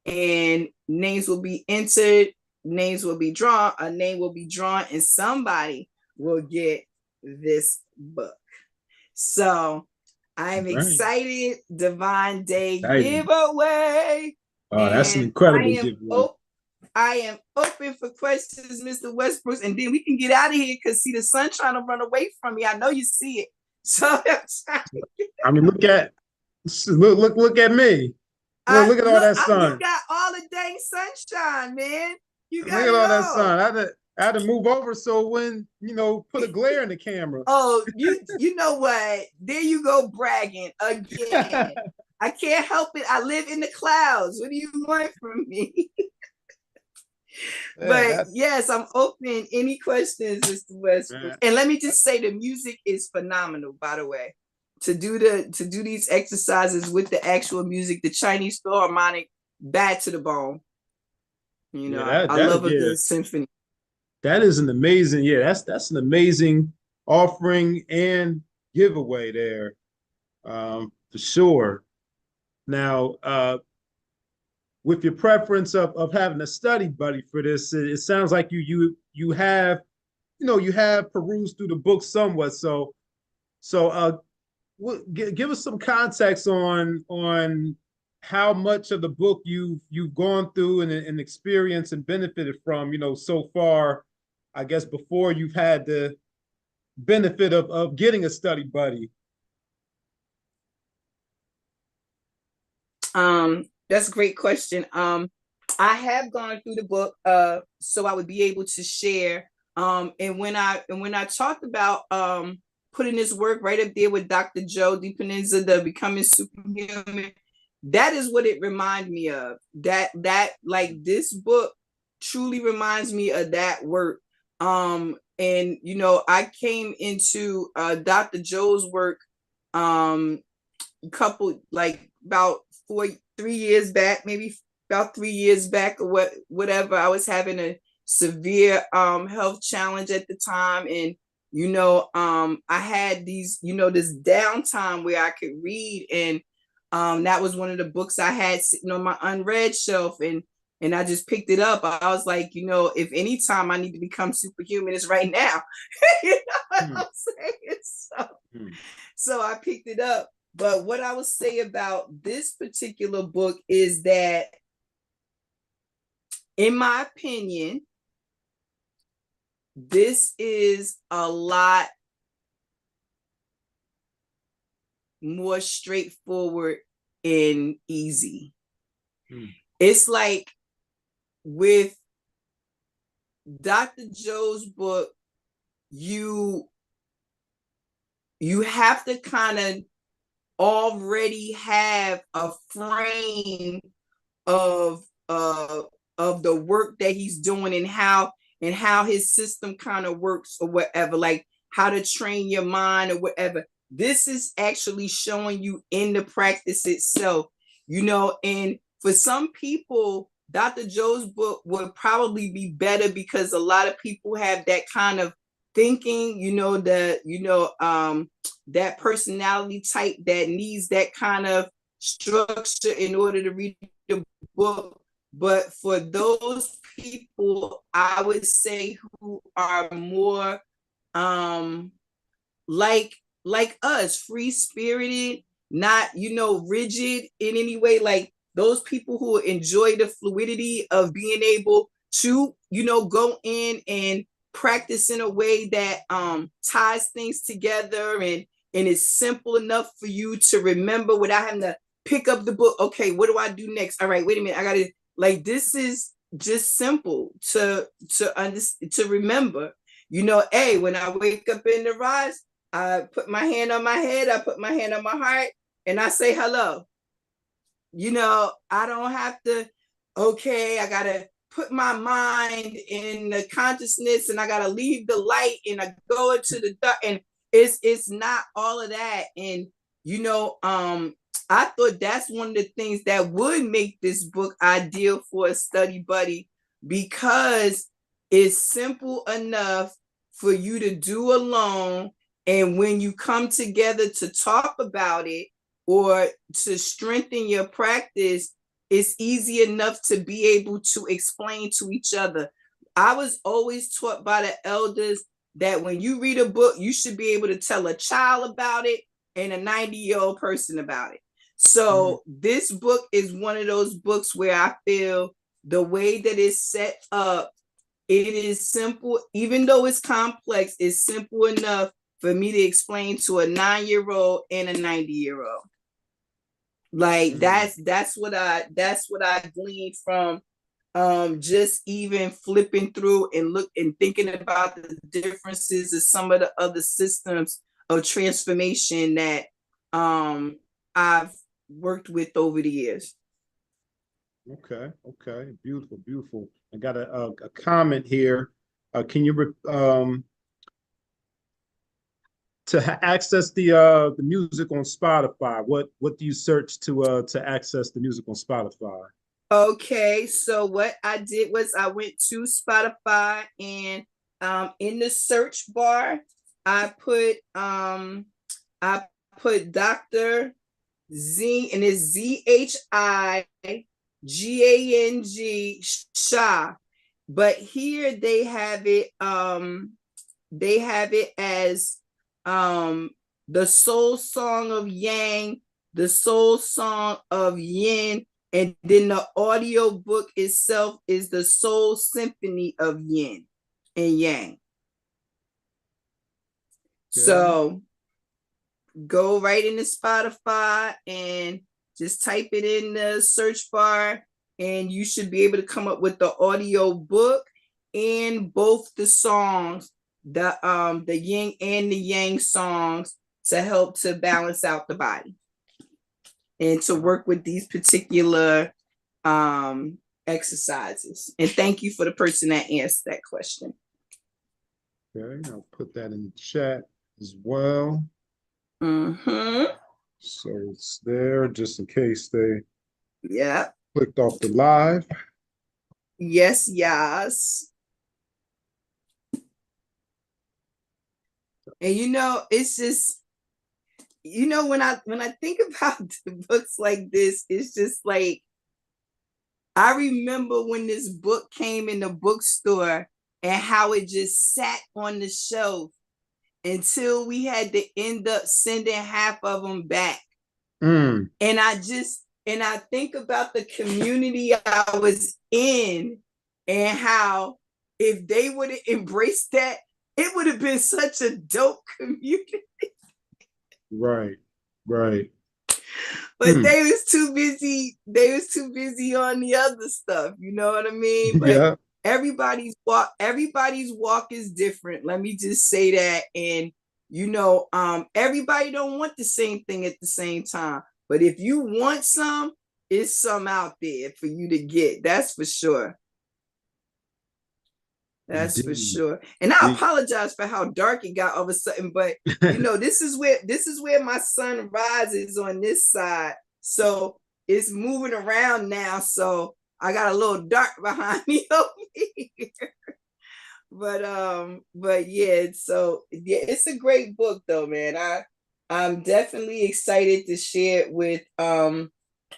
and names will be entered, names will be drawn, a name will be drawn, and somebody will get this book. So I'm excited. Divine Day giveaway. Oh, that's an incredible giveaway. I am open for questions, Mr. Westbrooks, and then we can get out of here, because see, the sun trying to run away from me. I know you see it. So I mean, look at me. Look at all that sun. You got all the dang sunshine, man. You got look at all that sun. I had to move over so when put a glare in the camera. Oh, you know what? There you go, bragging again. I can't help it. I live in the clouds. What do you want from me? But yes, I'm open. Any questions, Mr. Westbrook? And let me just say, the music is phenomenal, by the way. to do these exercises with the actual music, the Chinese Philharmonic, bad to the bone. You know, I love a good symphony. That is an amazing, that's an amazing offering and giveaway there, for sure. Now, with your preference of having a study buddy for this, it sounds like you have, you have perused through the book somewhat. So give us some context on how much of the book you've gone through and experienced and benefited from, so far, I guess, before you've had the benefit of getting a study buddy. That's a great question. I have gone through the book, so I would be able to share. And when I talked about putting this work right up there with Dr. Joe DiPendenza, the Becoming Superhuman, that is what it reminded me of. That like this book truly reminds me of that work. And I came into Dr. Joe's work couple, like about 3 years back, maybe about 3 years back, or whatever. I was having a severe health challenge at the time, and I had these, this downtime where I could read, and that was one of the books I had sitting on my unread shelf, and I just picked it up. I was like, if any time I need to become superhuman, it's right now. You know what I'm saying? So I picked it up. But what I would say about this particular book is that, in my opinion, this is a lot more straightforward and easy. It's like with Dr. Joe's book, you have to kind of already have a frame of the work that he's doing, and how his system kind of works, or whatever, like how to train your mind or whatever. This is actually showing you in the practice itself, and for some people, Dr. Joe's book would probably be better because a lot of people have that kind of thinking, that personality type that needs that kind of structure in order to read the book. But for those people, I would say, who are more like us, free spirited, not rigid in any way, like those people who enjoy the fluidity of being able to go in and practice in a way that ties things together, and it's simple enough for you to remember without having to pick up the book. Okay, what do I do next? All right, wait a minute, I gotta, like, this is just simple to remember. Hey, when I wake up in the rise, I put my hand on my head, I put my hand on my heart, and I say hello. I don't have to, okay, I gotta put my mind in the consciousness, and I gotta leave the light, and I go into the dark, and it's not all of that. And I thought that's one of the things that would make this book ideal for a study buddy, because it's simple enough for you to do alone, and when you come together to talk about it or to strengthen your practice, it's easy enough to be able to explain to each other. I was always taught by the elders that when you read a book, you should be able to tell a child about it and a 90-year-old person about it. So this book is one of those books where I feel the way that it's set up, it is simple, even though it's complex, it's simple enough for me to explain to a 9-year-old and a 90-year-old. Like that's what I gleaned from just even flipping through and thinking about the differences of some of the other systems of transformation that I've worked with over the years. Okay, beautiful. I got a comment here. Can you access the music on Spotify, what do you search to access the music on Spotify? Okay, so what I did was I went to Spotify and in the search bar I put Dr. Z, and it's ZHIGANG Shah. But here they have it as the soul song of Yang, the soul song of Yin, and then the audio book itself is the soul symphony of Yin and Yang. Okay. So go right into Spotify and just type it in the search bar, and you should be able to come up with the audio book and both the songs, the yin and the yang songs, to help to balance out the body and to work with these particular exercises. And thank you for the person that asked that question. Okay, I'll put that in the chat as well. Mm-hmm. So it's there just in case they clicked off the live. Yes, yes. And it's just, when I think about the books like this, it's just like, I remember when this book came in the bookstore and how it just sat on the shelf until we had to end up sending half of them back. And I think about the community I was in and how if they would have embraced that, it would have been such a dope community. Right. But they was too busy on the other stuff, you know what I mean? But everybody's walk is different. Let me just say that. And everybody don't want the same thing at the same time. But if you want some, it's some out there for you to get. That's for sure. That's for sure. And I apologize for how dark it got all of a sudden, but this is where my sun rises on this side. So it's moving around now. So I got a little dark behind me over here. But yeah, so yeah, it's a great book though, man. I'm definitely excited to share it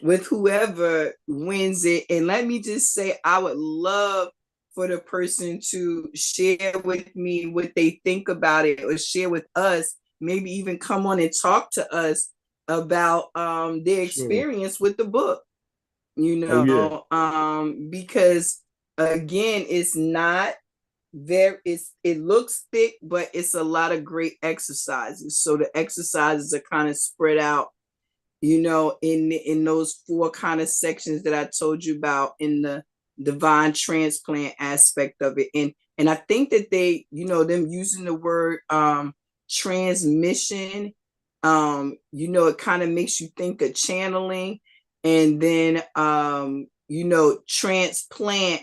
with whoever wins it. And let me just say, I would love for the person to share with me what they think about it, or share with us, maybe even come on and talk to us about their experience with the book, because again, it's not it looks thick, but it's a lot of great exercises. So the exercises are kind of spread out, in those 4 kind of sections that I told you about in the divine transplant aspect of it. And I think that they, them using the word transmission, it kind of makes you think of channeling. And then transplant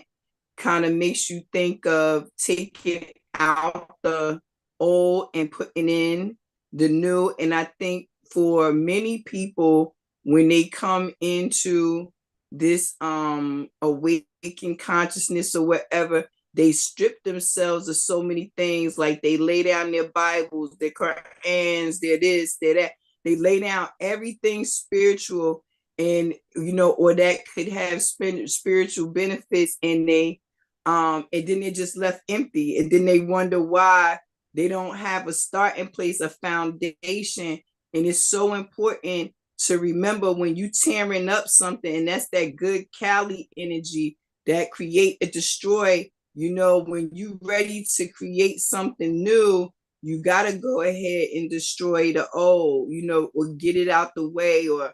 kind of makes you think of taking out the old and putting in the new. And I think for many people, when they come into this awakened consciousness or whatever, they strip themselves of so many things. Like they lay down their Bibles, their Qurans, their this, their that. They lay down everything spiritual, and or that could have spiritual benefits, and they and then they're just left empty, and then they wonder why they don't have a starting place, a foundation. And it's so important to remember, when you tearing up something, and that's that good Kali energy that create and destroy, when you ready to create something new, you got to go ahead and destroy the old, or get it out the way, or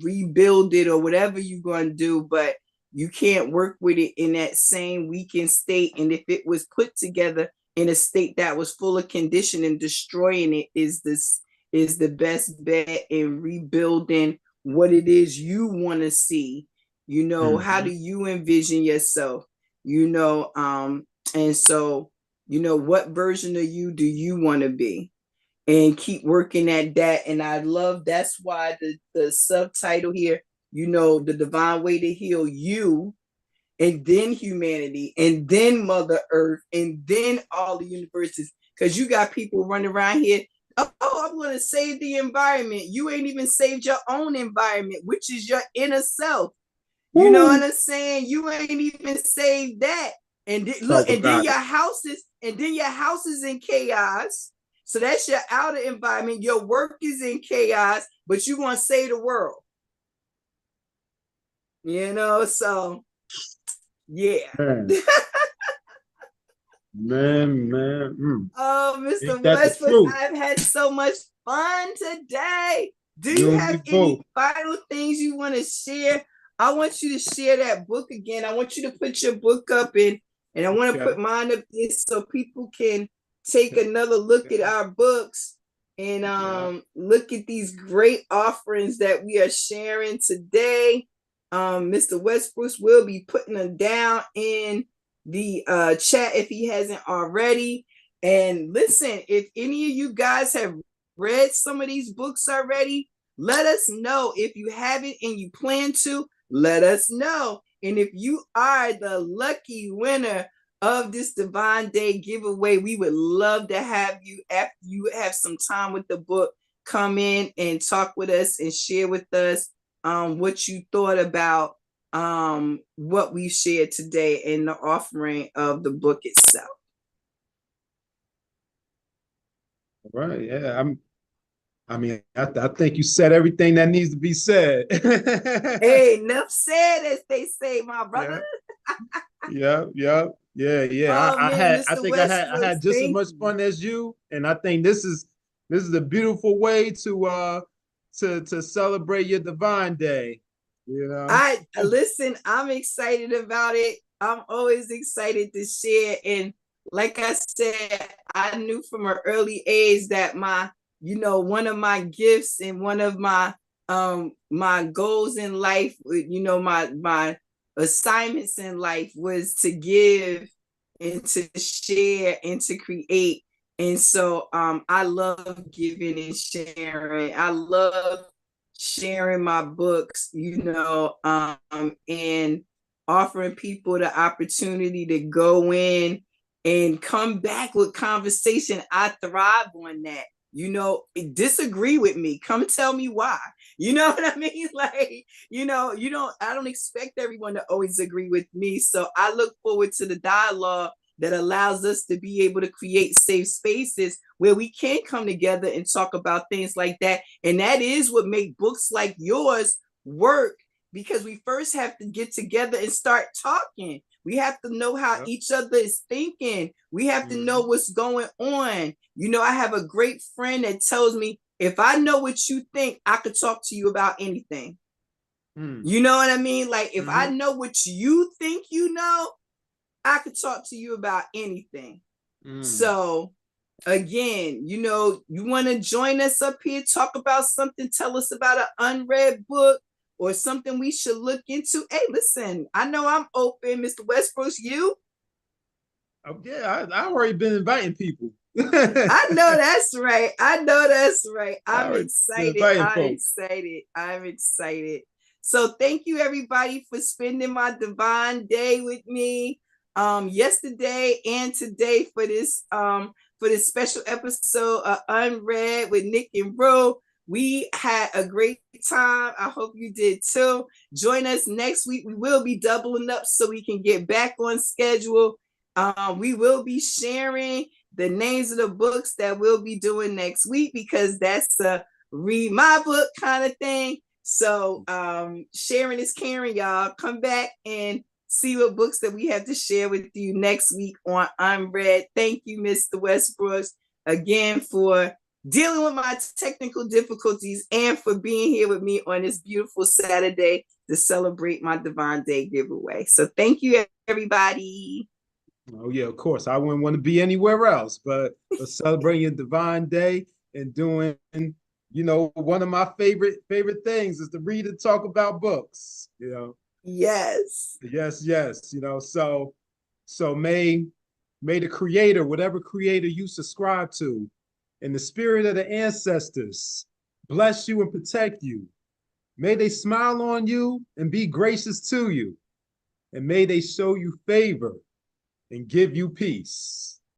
rebuild it, or whatever you're going to do. But you can't work with it in that same weakened state. And if it was put together in a state that was full of condition, and destroying it is the best bet in rebuilding what it is you want to see. How do you envision yourself? And so, what version of you do you want to be? and keep working at that. And I love, that's why the subtitle here, you know, the divine way to heal you, and then humanity, and then Mother Earth, and then all the universes. Because you got people running around here, oh, I'm going to save the environment. You ain't even saved your own environment, which is your inner self. You know what I'm saying? You ain't even saved that. And look, and then your house is in chaos. So that's your outer environment. Your work is in chaos, but you want to save the world. You know, so yeah. Man. Oh, Mr. Westbrook, I've had so much fun today. Do you have any final things you want to share? I want you to share that book again. I want you to put your book up and I want to put mine up there so people can take another look at our books and look at these great offerings that we are sharing today. Mr. Westbrook will be putting them down in the chat if he hasn't already. And listen, if any of you guys have read some of these books already, let us know. If you haven't and you plan to, let us know. And if you are the lucky winner of this Divine Day giveaway, we would love to have you, after you have some time with the book, come in and talk with us and share with us what you thought about what we shared today in the offering of the book itself. Right. Yeah. I think you said everything that needs to be said. Hey, enough said, as they say, my brother. Yeah. Oh, I had just as much fun as you, and I think this is a beautiful way to celebrate your Divine Day. You know, listen, I'm excited about it. I'm always excited to share. And like I said, I knew from an early age that one of my gifts and one of my goals in life, my assignments in life was to give and to share and to create. And so I love giving and sharing. I love sharing my books, and offering people the opportunity to go in and come back with conversation. I thrive on that. Disagree with me. Come tell me why. You know what I mean? Like, I don't expect everyone to always agree with me. So I look forward to the dialogue that allows us to be able to create safe spaces where we can come together and talk about things like that. And that is what makes books like yours work, because we first have to get together and start talking. We have to know how each other is thinking. We have to know what's going on. I have a great friend that tells me, if I know what you think, I could talk to you about anything. You know what I mean? Like, if I know what you think, I could talk to you about anything. So again, you want to join us up here, talk about something, tell us about an unread book or something we should look into. Hey, listen, I know I'm open. Mr. Westbrook, you? Oh, yeah, I already been inviting people. I know that's right. I'm excited. So thank you, everybody, for spending my Divine Day with me yesterday and today for this special episode of Unread with Nick and Roo. We had a great time. I hope you did too. Join us next week. We will be doubling up so we can get back on schedule. We will be sharing the names of the books that we'll be doing next week, because that's a read my book kind of thing. So sharing is caring, y'all. Come back and see what books that we have to share with you next week on Unread. Thank you, Mr. Westbrook, again for dealing with my technical difficulties and for being here with me on this beautiful Saturday to celebrate my Divine Day giveaway. So thank you, everybody. Oh yeah, of course. I wouldn't want to be anywhere else, but celebrating your Divine Day and doing, one of my favorite things is to read and talk about books. Yes. So may the creator, whatever creator you subscribe to, and the spirit of the ancestors bless you and protect you. May they smile on you and be gracious to you. And may they show you favor and give you peace.